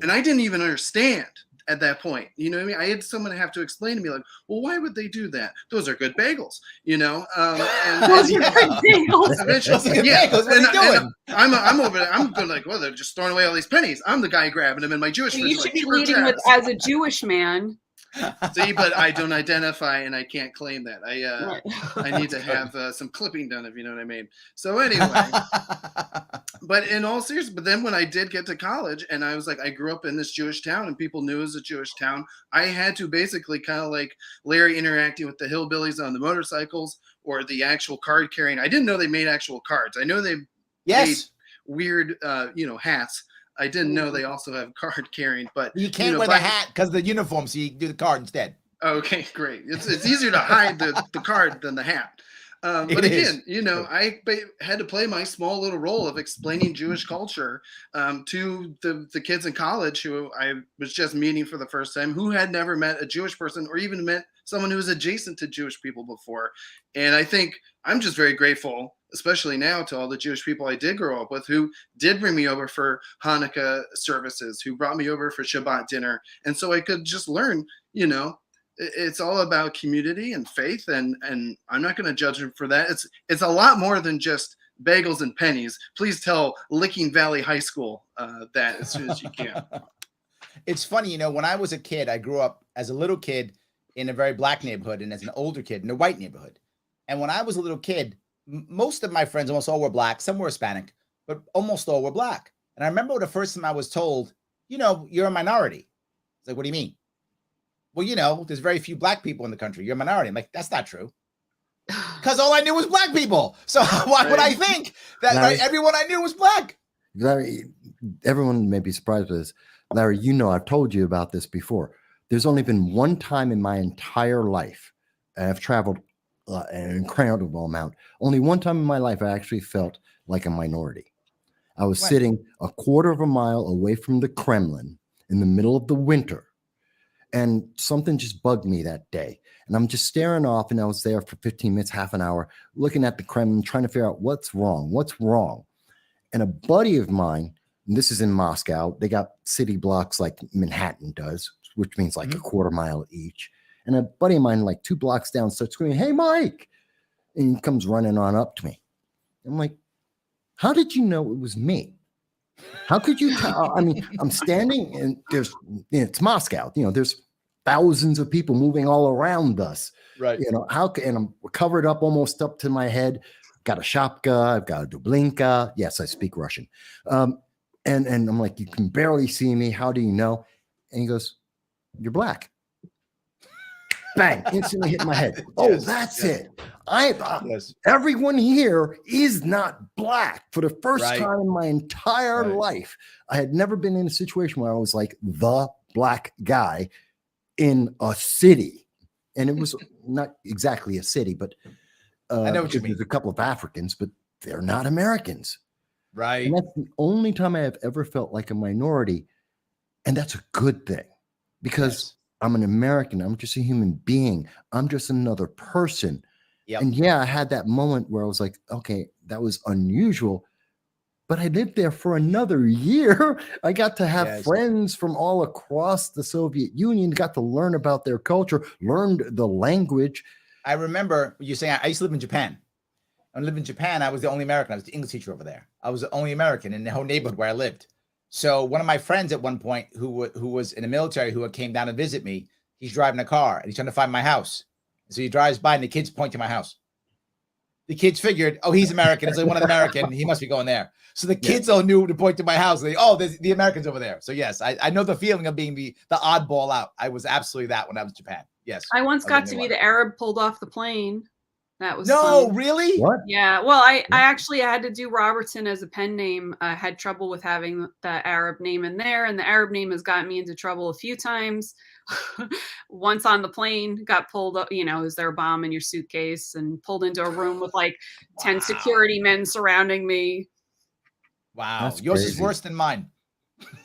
And I didn't even understand at that point. You know what I mean? I had someone have to explain to me like, well, why would they do that? Those are good bagels, you know? Those are good bagels. I'm over there. I'm going like, well, they're just throwing away all these pennies. I'm the guy grabbing them in my Jewish. You should be leading with as a Jewish man. See, but I don't identify and I can't claim that. I need to have some clipping done, if you know what I mean. So anyway, but in all seriousness, but then when I did get to college and I was like, I grew up in this Jewish town and people knew it was a Jewish town, I had to basically kind of like Larry interacting with the hillbillies on the motorcycles or the actual card carrying. I didn't know they made actual cards. I know they made weird, hats. I didn't know they also have card carrying, but you can't wear the hat because of the uniform, so you do the card instead. Okay, great. It's easier to hide the card than the hat. But again, I had to play my small little role of explaining Jewish culture to the kids in college who I was just meeting for the first time, who had never met a Jewish person or even met someone who was adjacent to Jewish people before. And I think I'm just very grateful, especially now, to all the Jewish people I did grow up with who did bring me over for Hanukkah services, who brought me over for Shabbat dinner. And so I could just learn, it's all about community and faith. And I'm not going to judge them for that. It's a lot more than just bagels and pennies. Please tell Licking Valley High School that as soon as you can. It's funny, when I was a kid, I grew up as a little kid in a very black neighborhood and as an older kid in a white neighborhood. And when I was a little kid, most of my friends, almost all were black. Some were Hispanic, but almost all were black. And I remember the first time I was told, you're a minority. It's like, what do you mean? Well, there's very few black people in the country. You're a minority. I'm like, that's not true. Because all I knew was black people. So why would I think that Larry, everyone I knew was black? Larry, everyone may be surprised with this. Larry, I've told you about this before. There's only been one time in my entire life, and I've traveled an incredible amount. Only one time in my life I actually felt like a minority. I was sitting a quarter of a mile away from the Kremlin in the middle of the winter, and something just bugged me that day. And I'm just staring off, and I was there for 15 minutes, half an hour, looking at the Kremlin, trying to figure out what's wrong. And a buddy of mine, and this is in Moscow, they got city blocks like Manhattan does, which means like a quarter mile each. And a buddy of mine, like 2 blocks down, starts screaming, "Hey, Mike!" And he comes running on up to me. I'm like, how did you know it was me? How could you tell? I mean, I'm standing and it's Moscow. There's thousands of people moving all around us. Right. And I'm covered up almost up to my head. Got a shapka. I've got a dublinka. Yes, I speak Russian. And I'm like, you can barely see me. How do you know? And he goes, "You're black." Bang, instantly hit my head. Oh, that's it. Everyone here is not black. For the first time in my entire life, I had never been in a situation where I was like the black guy in a city, and it was not exactly a city, but I know what you mean. There's a couple of Africans, but they're not Americans. Right. And that's the only time I have ever felt like a minority. And that's a good thing, because I'm an American. I'm just a human being. I'm just another person. Yep. And yeah, I had that moment where I was like, okay, that was unusual. But I lived there for another year. I got to have friends from all across the Soviet Union, got to learn about their culture, learned the language. I remember you saying I used to live in Japan. When I lived in Japan, I was the only American. I was the English teacher over there. I was the only American in the whole neighborhood where I lived. So one of my friends at one point who was in the military, who came down to visit me, he's driving a car and he's trying to find my house. So he drives by and the kids point to my house. The kids figured, oh, he's American. It's like one of the American. He must be going there. So the kids all knew to point to my house. They, oh, there's the Americans over there. So yes, I know the feeling of being the oddball out. I was absolutely that when I was in Japan. Yes. I once got to be the Arab pulled off the plane. That was fun. Really? What? Yeah. Well, I actually had to do Robertson as a pen name. I had trouble with having the Arab name in there, and the Arab name has gotten me into trouble a few times. Once on the plane, got pulled up, is there a bomb in your suitcase, and pulled into a room with like 10 security men surrounding me. Wow. That's yours crazy. Is worse than mine.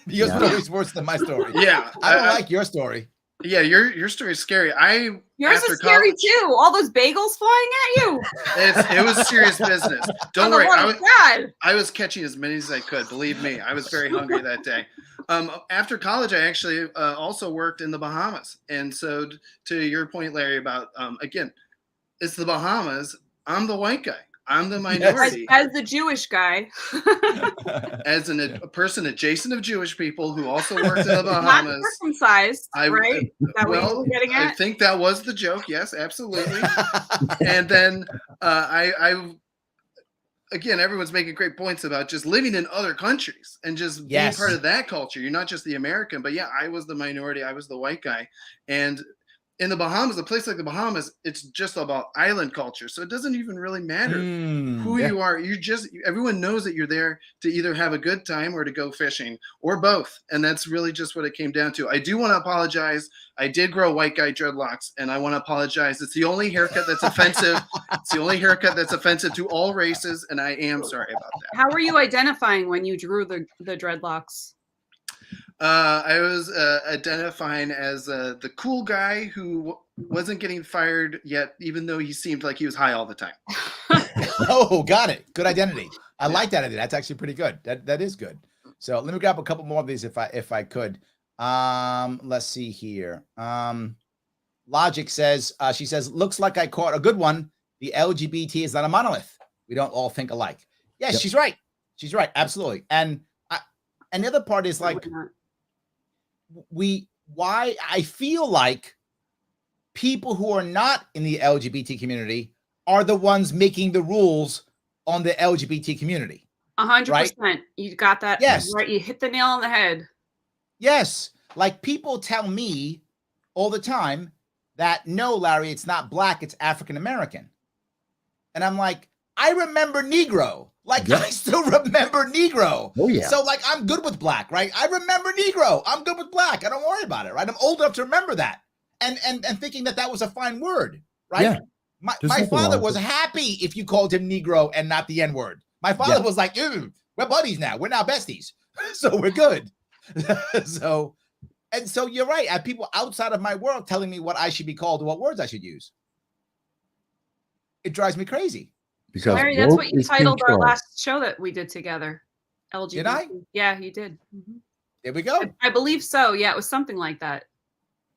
Yours is always worse than my story. Yeah. I don't like your story. Yeah, your story is scary. Yours is scary too. All those bagels flying at you. It was serious business. Don't worry. I was catching as many as I could. Believe me, I was very hungry that day. After college, I actually also worked in the Bahamas. And so to your point, Larry, about, again, it's the Bahamas. I'm the white guy. I'm the minority. As the Jewish guy. As a person adjacent of Jewish people who also worked in the Bahamas. Not circumcised, right? I think that was the joke. Yes, absolutely. And then again, everyone's making great points about just living in other countries and just being part of that culture. You're not just the American, but yeah, I was the minority. I was the white guy. And in the Bahamas, a place like the Bahamas, it's just about island culture. So it doesn't even really matter who you are. Everyone knows that you're there to either have a good time or to go fishing or both. And that's really just what it came down to. I do want to apologize. I did grow white guy dreadlocks, and I want to apologize. It's the only haircut that's offensive. It's the only haircut that's offensive to all races, and I am sorry about that. How were you identifying when you drew the dreadlocks? I was identifying as the cool guy who wasn't getting fired yet, even though he seemed like he was high all the time. Oh, got it. Good identity. I like that idea. That's actually pretty good. That is good. So let me grab a couple more of these if I could. Let's see here. Logic says, she says, looks like I caught a good one. The LGBT is not a monolith. We don't all think alike. Yes, yep. She's right. She's right. Absolutely. And the other part is like, why I feel like people who are not in the LGBT community are the ones making the rules on the LGBT community. 100%. Right? You got that. Yes. Right. You hit the nail on the head. Yes. Like people tell me all the time that no, Larry, it's not black, it's African-American. And I'm like, I remember Negro. Like, I still remember Negro. Oh, yeah. So, like, I'm good with black, right? I remember Negro. I'm good with black. I don't worry about it, right? I'm old enough to remember that. And thinking that was a fine word, right? Yeah. My father was happy if you called him Negro and not the N-word. My father was like, we're buddies now. We're now besties. So we're good. So you're right. I have people outside of my world telling me what I should be called or what words I should use. It drives me crazy. Because Larry, that's what you titled our last show that we did together. LGBT. Did I? Yeah, you did. Mm-hmm. There we go. I believe so. Yeah, it was something like that.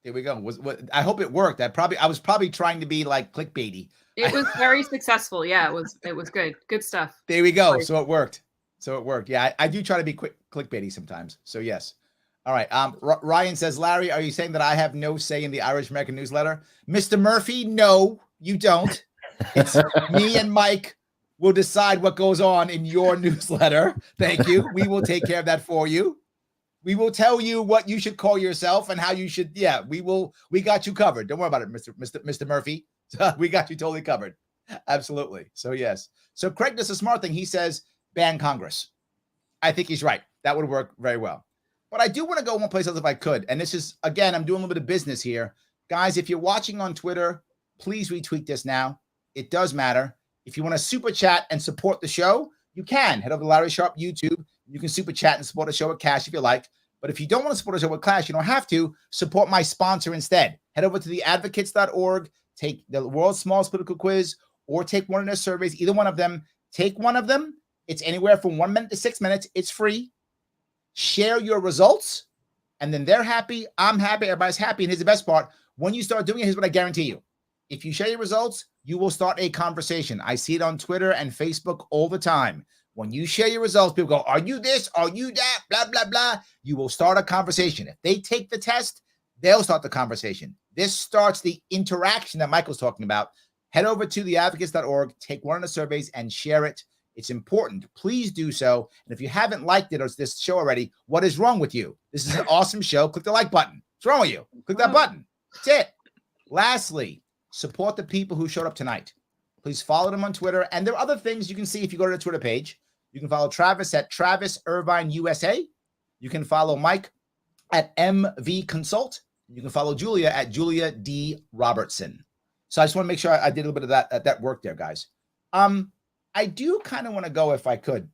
There we go. I hope it worked. I was probably trying to be like clickbaity. It was very successful. Yeah, it was good. Good stuff. There we go. So it worked. Yeah, I do try to be clickbaity sometimes. So yes. All right. Ryan says, Larry, are you saying that I have no say in the Irish American newsletter? Mr. Murphy, no, you don't. It's me and Mike will decide what goes on in your newsletter. Thank you. We will take care of that for you. We will tell you what you should call yourself and how you should. Yeah, we got you covered. Don't worry about it, Mr. Murphy. We got you totally covered. Absolutely. So yes. So Craig does a smart thing. He says, ban Congress. I think he's right. That would work very well. But I do want to go one place else if I could. And this is, again, I'm doing a little bit of business here. Guys, if you're watching on Twitter, please retweet this now. It does matter. If you want to super chat and support the show, you can. Head over to Larry Sharpe YouTube. You can super chat and support the show with cash if you like. But if you don't want to support the show with cash, you don't have to. Support my sponsor instead. Head over to theadvocates.org. Take the world's smallest political quiz or take one of their surveys, either one of them. Take one of them. It's anywhere from 1 minute to 6 minutes. It's free. Share your results, and then they're happy. I'm happy. Everybody's happy. And here's the best part. When you start doing it, here's what I guarantee you. If you share your results, you will start a conversation. I see it on Twitter and Facebook all the time. When you share your results, people go, are you this? Are you that? Blah, blah, blah. You will start a conversation. If they take the test, they'll start the conversation. This starts the interaction that Michael's talking about. Head over to theadvocates.org, take one of the surveys and share it. It's important. Please do so. And if you haven't liked it or this show already, what is wrong with you? This is an awesome show. Click the like button. What's wrong with you? Click that button. That's it. Lastly, support the people who showed up tonight. Please follow them on Twitter. And there are other things you can see if you go to the Twitter page. You can follow Travis at Travis Irvine USA. You can follow Mike at MV Consult. You can follow Julia at Julia D. Robertson. So I just want to make sure I did a little bit of that work there, guys. I do kind of want to go, if I could,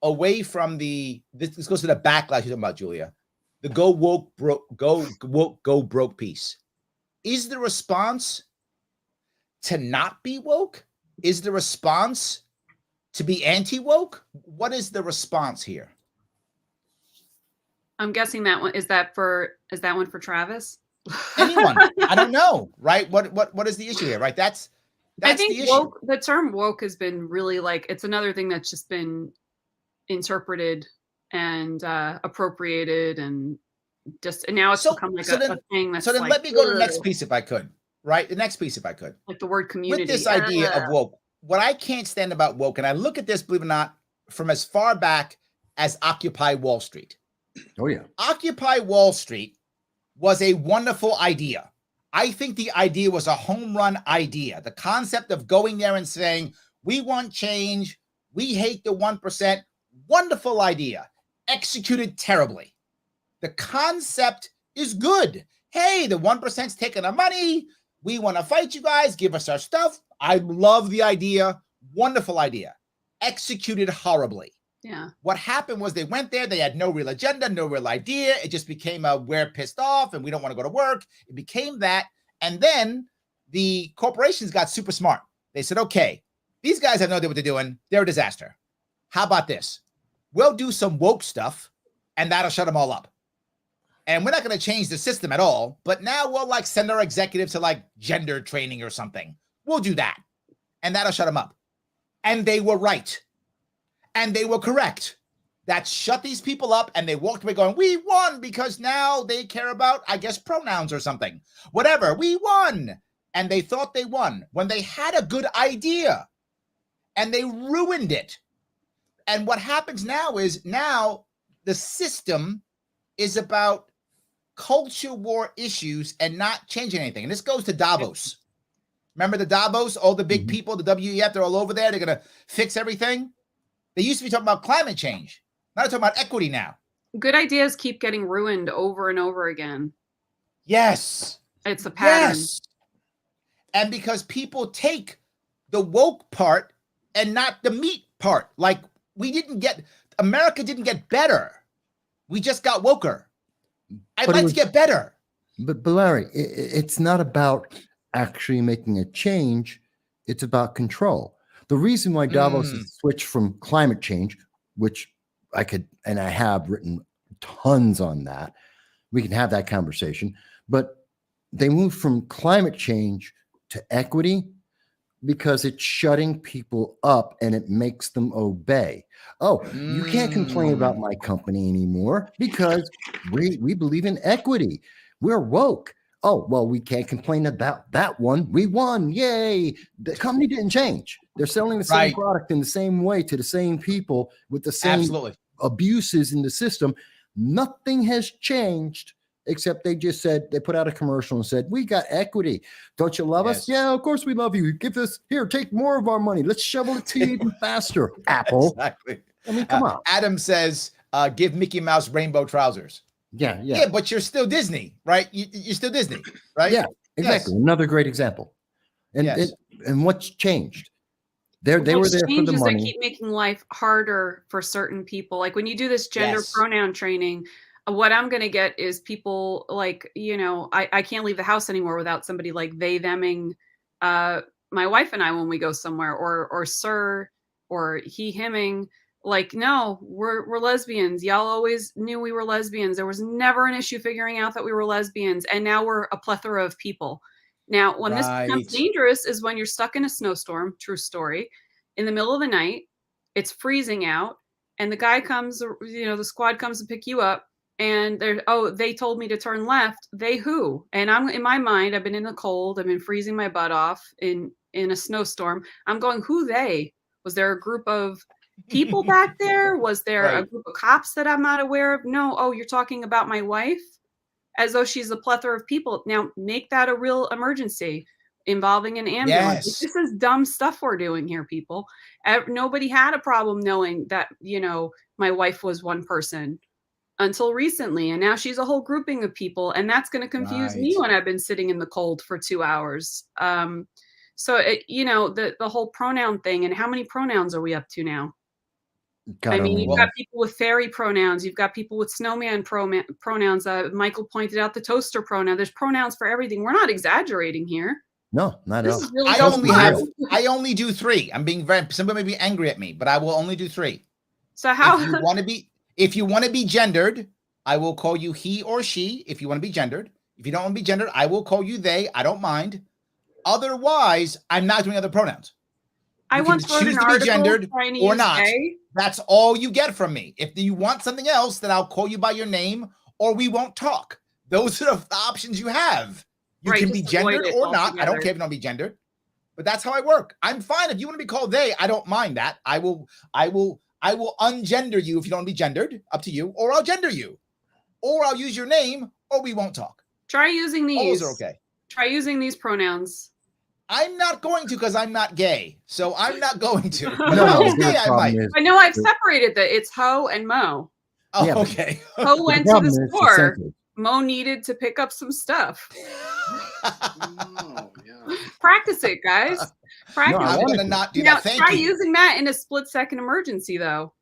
away from this goes to the backlash you're talking about, Julia. The go broke piece. Is the response to not be woke? Is the response to be anti-woke? What is the response here? I'm guessing that one is that one for Travis? Anyone? I don't know, right? What is the issue here, right? That's I think the issue. woke, the term woke has been really like, it's another thing that's just been interpreted and appropriated and now it's become like a thing that's so then like, let me go to the next piece if I could, right? The next piece if I could. Like the word community. With this idea of woke, what I can't stand about woke, and I look at this, believe it or not, from as far back as Occupy Wall Street. Oh, yeah. Occupy Wall Street was a wonderful idea. I think the idea was a home run idea. The concept of going there and saying, we want change, we hate the 1%, wonderful idea. Executed terribly. The concept is good. Hey, the 1%'s taking our money. We want to fight you guys. Give us our stuff. I love the idea. Wonderful idea. Executed horribly. Yeah. What happened was they went there. They had no real agenda, no real idea. It just became a we're pissed off and we don't want to go to work. It became that. And then the corporations got super smart. They said, okay, these guys have no idea what they're doing. They're a disaster. How about this? We'll do some woke stuff and that'll shut them all up. And we're not going to change the system at all. But now we'll like send our executives to like gender training or something. We'll do that. And that'll shut them up. And they were right. And they were correct. That shut these people up and they walked away going, we won because now they care about, I guess, pronouns or something. Whatever, we won. And they thought they won when they had a good idea and they ruined it. And what happens now is now the system is about culture war issues and not changing anything. And this goes to Davos. Remember the Davos, all the big people, the WEF, they're all over there. They're going to fix everything. They used to be talking about climate change. Now they're talking about equity now. Good ideas keep getting ruined over and over again. Yes. It's a pattern. Yes. And because people take the woke part and not the meat part. Like America didn't get better. We just got woker. I'd like to get better. But Larry, it's not about actually making a change. It's about control. The reason why Davos has switched from climate change, which I could, and I have written tons on that. We can have that conversation, but they moved from climate change to equity because it's shutting people up and it makes them obey. Oh, you can't complain about my company anymore because we believe in equity. We're woke. Oh, well, we can't complain about that one. We won. Yay. The company didn't change. They're selling the same product in the same way to the same people with the same abuses in the system. Nothing has changed except they just said, they put out a commercial and said, we got equity. Don't you love us? Yeah, of course we love you. Give us here, take more of our money. Let's shovel it to you even faster, Apple. Exactly. I mean, come on. Adam says, give Mickey Mouse rainbow trousers. Yeah, but you're still Disney, right? You're still Disney, right? Yeah, exactly. Yes. Another great example. And and what's changed? They were there for the money. They keep making life harder for certain people. Like when you do this gender pronoun training, what I'm going to get is people like, I can't leave the house anymore without somebody like they, theming my wife and I when we go somewhere, or sir, or he, himing. Like, no, we're lesbians. Y'all always knew we were lesbians. There was never an issue figuring out that we were lesbians. And now we're a plethora of people. Now, when this becomes dangerous is when you're stuck in a snowstorm, true story, in the middle of the night, it's freezing out, and the guy comes, the squad comes to pick you up, and they told me to turn left. They who? And I'm in my mind, I've been in the cold, I've been freezing my butt off in a snowstorm. I'm going, who they? Was there a group of people back there? Was there a group of cops that I'm not aware of? No. Oh, you're talking about my wife? As though she's a plethora of people. Now make that a real emergency involving an ambulance. Yes. This is dumb stuff we're doing here, people. Nobody had a problem knowing that, my wife was one person until recently. And now she's a whole grouping of people. And that's going to confuse me when I've been sitting in the cold for 2 hours. So, the whole pronoun thing, and how many pronouns are we up to now? You've got people with fairy pronouns. You've got people with snowman pronouns. Michael pointed out the toaster pronoun. There's pronouns for everything. We're not exaggerating here. No, not at all. Really I only do 3. I'm being somebody may be angry at me, but I will only do 3. So how? If you want to be gendered, I will call you he or she. If you want to be gendered, if you don't want to be gendered, I will call you they. I don't mind. Otherwise, I'm not doing other pronouns. I once wrote an article gendered trying to or use not. they. That's all you get from me. If you want something else, then I'll call you by your name, or we won't talk. Those are the options you have. You can be gendered or not. I don't care if you don't be gendered, but that's how I work. I'm fine if you want to be called they. I don't mind that. I will ungender you if you don't want to be gendered. Up to you, or I'll gender you, or I'll use your name, or we won't talk. Try using these. All those are okay. Try using these pronouns. I'm not going to because I'm not gay. So I'm not going to. I know I've separated it's Ho and Mo. Oh, yeah, okay. Ho went to the store. Mo needed to pick up some stuff. Practice it, guys. Practice I'm going to not do that. Try using that in a split-second emergency, though.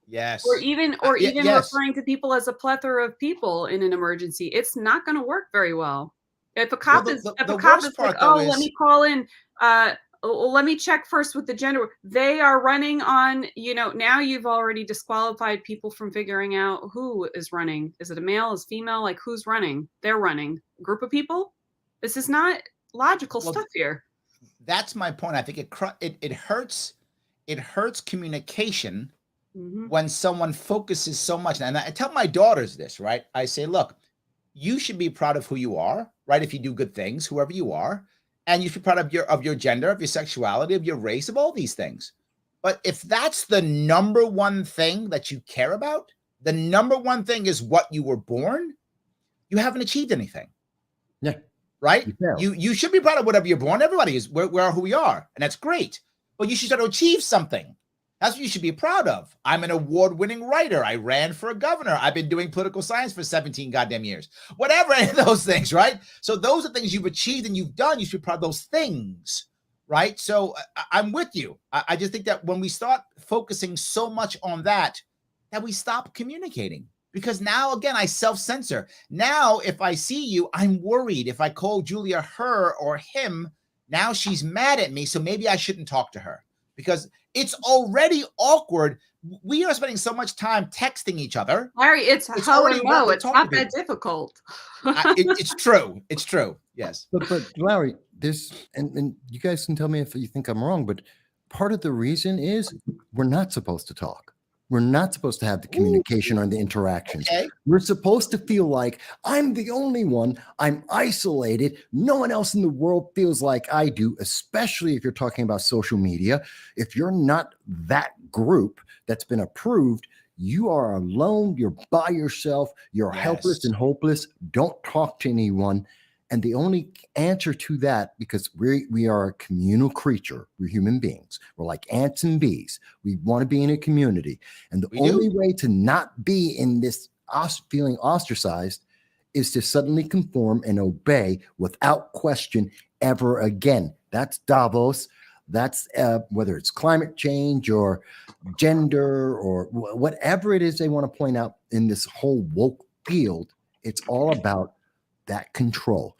Yes. Or even referring to people as a plethora of people in an emergency. It's not going to work very well. If a cop is like, let me call in, let me check first with the gender. They are running on, now you've already disqualified people from figuring out who is running. Is it a male? Is female? Like who's running? They're running. A group of people? This is not logical stuff here. That's my point. I think it hurts. It hurts communication when someone focuses so much. And I tell my daughters this, right? I say, look, you should be proud of who you are, right? If you do good things, whoever you are, and you should be proud of your gender, of your sexuality, of your race, of all these things. But if that's the number one thing that you care about, the number one thing is what you were born, you haven't achieved anything. Yeah. Right? You should be proud of whatever you're born. Everybody is. We are who we are, and that's great. But you should try to achieve something. That's what you should be proud of. I'm an award-winning writer. I ran for a governor. I've been doing political science for 17 goddamn years. Whatever, any of those things, right? So those are things you've achieved and you've done. You should be proud of those things, right? So I'm with you. I just think that when we start focusing so much on that we stop communicating. Because now, again, I self-censor. Now, if I see you, I'm worried. If I call Julia her or him, now she's mad at me. So maybe I shouldn't talk to her. Because it's already awkward. We are spending so much time texting each other. Larry, it's Ho and Mo. It's not that difficult. It's true. It's true. Yes. But Larry, and you guys can tell me if you think I'm wrong, but part of the reason is we're not supposed to talk. We're not supposed to have the communication or the interactions. Okay. We're supposed to feel like I'm the only one. I'm isolated. No one else in the world feels like I do, especially if you're talking about social media. If you're not that group that's been approved, you are alone. You're by yourself. You're helpless and hopeless. Don't talk to anyone. And the only answer to that, because we are a communal creature, we're human beings. We're like ants and bees. We want to be in a community. And the only way to not be in this feeling ostracized is to suddenly conform and obey without question ever again. That's Davos. That's whether it's climate change or gender or whatever it is they want to point out in this whole woke field. It's all about that control.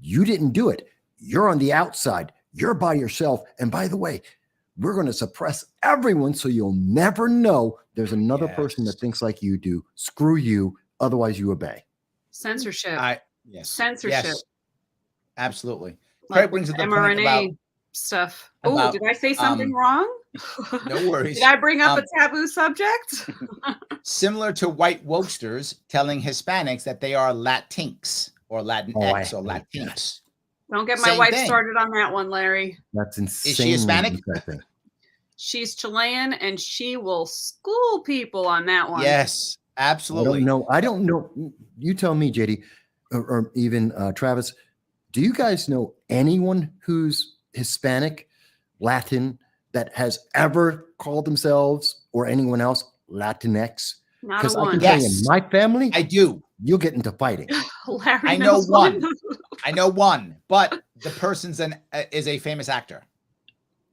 You didn't do it. You're on the outside. You're by yourself. And by the way, we're going to suppress everyone so you'll never know there's another person that thinks like you do. Screw you. Otherwise, you obey. Censorship. Censorship. Yes, absolutely. Like Craig brings up the mRNA point about stuff. Oh, did I say something wrong? No worries. Did I bring up a taboo subject? Similar to white wokesters telling Hispanics that they are Latinx or Latinx or Latinx. Don't get my wife started on that one, Larry. That's insane. Is she Hispanic? She's Chilean, and she will school people on that one. Yes, absolutely. I don't know. You tell me, JD, or even Travis. Do you guys know anyone who's Hispanic, Latin, that has ever called themselves or anyone else Latinx? Not a one. I can tell you, in my family, I do. You'll get into fighting. Larry I know one. I know one, but the person's is a famous actor.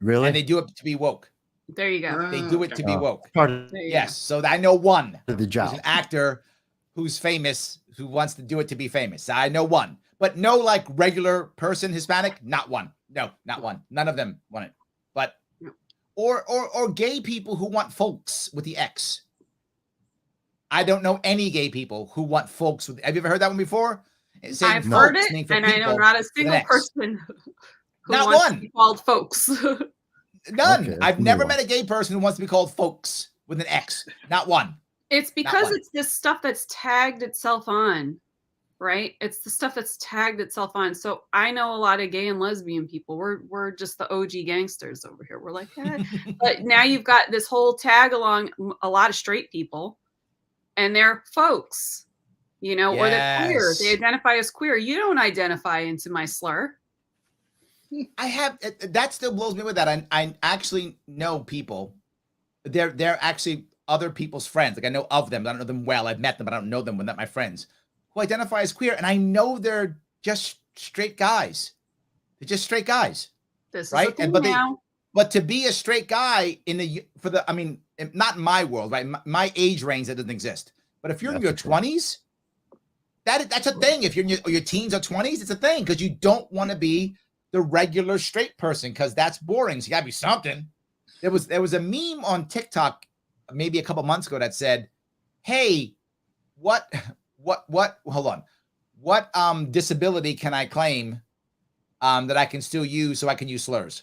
Really? And they do it to be woke. There you go. They do it to be woke. Yes. So I know one. The job. There's an actor who's famous who wants to do it to be famous. I know one, but no like regular person Hispanic. Not one. No, not one. None of them want it. But or gay people who want folks with the X. I don't know any gay people who want folks with. Have you ever heard that one before? I've heard it, and I know not a single person who wants to be called folks. None. Okay, I've never met a gay person who wants to be called folks with an X. Not one. It's because it's this stuff that's tagged itself on, right? It's the stuff that's tagged itself on. So I know a lot of gay and lesbian people. We're just the OG gangsters over here. We're like, but now you've got this whole tag along a lot of straight people, and they're folks, or they're queer. They identify as queer. You don't identify into my slur. I have that still blows me with that. I actually know people. They're actually other people's friends. Like I know of them. I don't know them well. I've met them, but I don't know them. They're not my friends who identify as queer, and I know they're just straight guys. They're just straight guys, right? But to be a straight guy not in my world, right? My age range, that doesn't exist. But if you're in your 20s, that's a thing. If you're in your teens or 20s, it's a thing because you don't want to be the regular straight person because that's boring. So you gotta be something. There was a meme on TikTok maybe a couple months ago that said, "Hey, what disability can I claim that I can still use so I can use slurs?"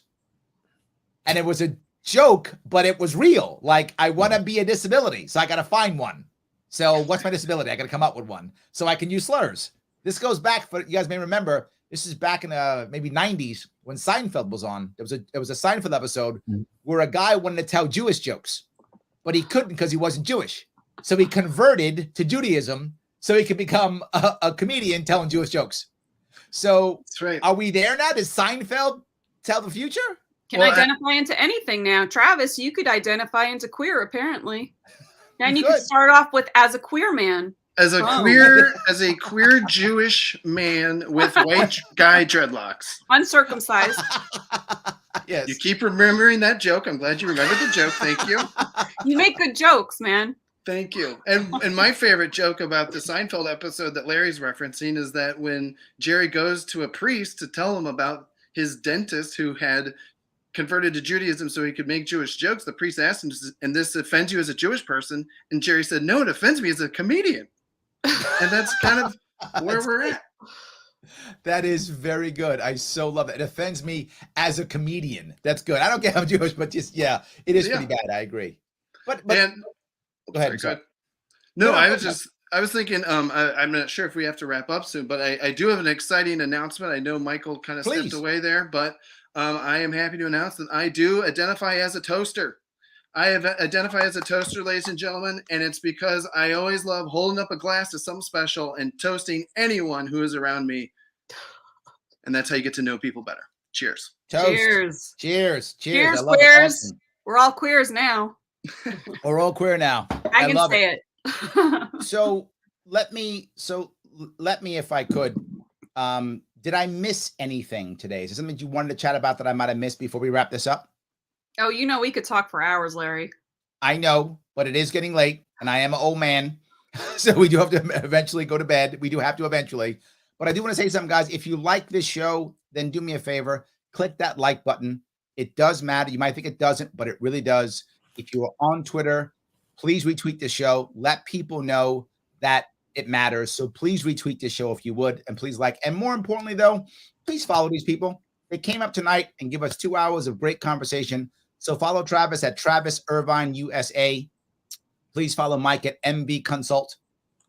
And it was a joke, but it was real. Like I want to be a disability, so I got to find one. So what's my disability? I got to come up with one so I can use slurs. This goes back, for you guys may remember. This is back in the maybe 90s when Seinfeld was on. It was a Seinfeld episode where a guy wanted to tell Jewish jokes, but he couldn't because he wasn't Jewish. So he converted to Judaism so he could become a comedian telling Jewish jokes. So that's right. Are we there now? Does Seinfeld tell the future? Can identify into anything now. Travis, you could identify into queer, apparently. Then you could start off with as a queer man. As a queer Jewish man with white guy dreadlocks. Uncircumcised. Yes. You keep remembering that joke. I'm glad you remembered the joke. Thank you. You make good jokes, man. Thank you. And my favorite joke about the Seinfeld episode that Larry's referencing is that when Jerry goes to a priest to tell him about his dentist who had converted to Judaism so he could make Jewish jokes, the priest asked him, "And this offends you as a Jewish person?" And Jerry said, "No, it offends me as a comedian." And that's kind of where we're at. That is very good. I so love it. It offends me as a comedian. That's good. I don't care how I'm Jewish, but just it is pretty bad. I agree. But go ahead. No, I was thinking. I'm not sure if we have to wrap up soon, but I do have an exciting announcement. I know Michael kind of stepped away there, but I am happy to announce that I do identify as a toaster. I have identified as a toaster, ladies and gentlemen, and it's because I always love holding up a glass of something special and toasting anyone who is around me. And that's how you get to know people better. Cheers. Toast. Cheers. Cheers. Cheers, I love queers. Awesome. We're all queers now. We're all queer now. I can say it. So let me, if I could, did I miss anything today? Is there something you wanted to chat about that I might have missed before we wrap this up? Oh, you know, we could talk for hours, Larry. I know, but it is getting late and I am an old man. So we do have to eventually go to bed. We do have to eventually. But I do want to say something, guys. If you like this show, then do me a favor. Click that like button. It does matter. You might think it doesn't, but it really does. If you are on Twitter, please retweet the show. Let people know that it matters. So please retweet this show if you would. And please like. And more importantly, though, please follow these people. They came up tonight and give us 2 hours of great conversation. So follow Travis at Travis Irvine USA. Please follow Mike at MB Consult.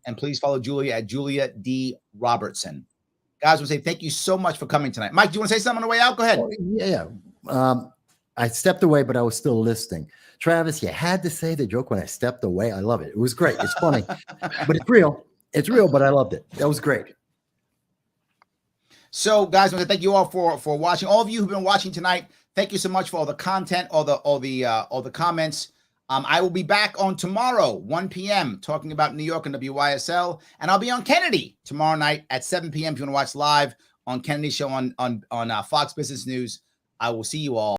And please follow Julia at Julia D. Robertson. Guys, I want to say thank you so much for coming tonight. Mike, do you want to say something on the way out? Go ahead. Yeah. I stepped away, but I was still listening. Travis, you had to say the joke when I stepped away. I love it. It was great. It's funny, but it's real. It's real, but I loved it. That was great. So, guys, I want to thank you all for watching. All of you who've been watching tonight, thank you so much for all the content, all the comments. I will be back on tomorrow, 1 p.m., talking about New York and WYSL, and I'll be on Kennedy tomorrow night at 7 p.m. If you want to watch live on Kennedy's show on Fox Business News. I will see you all.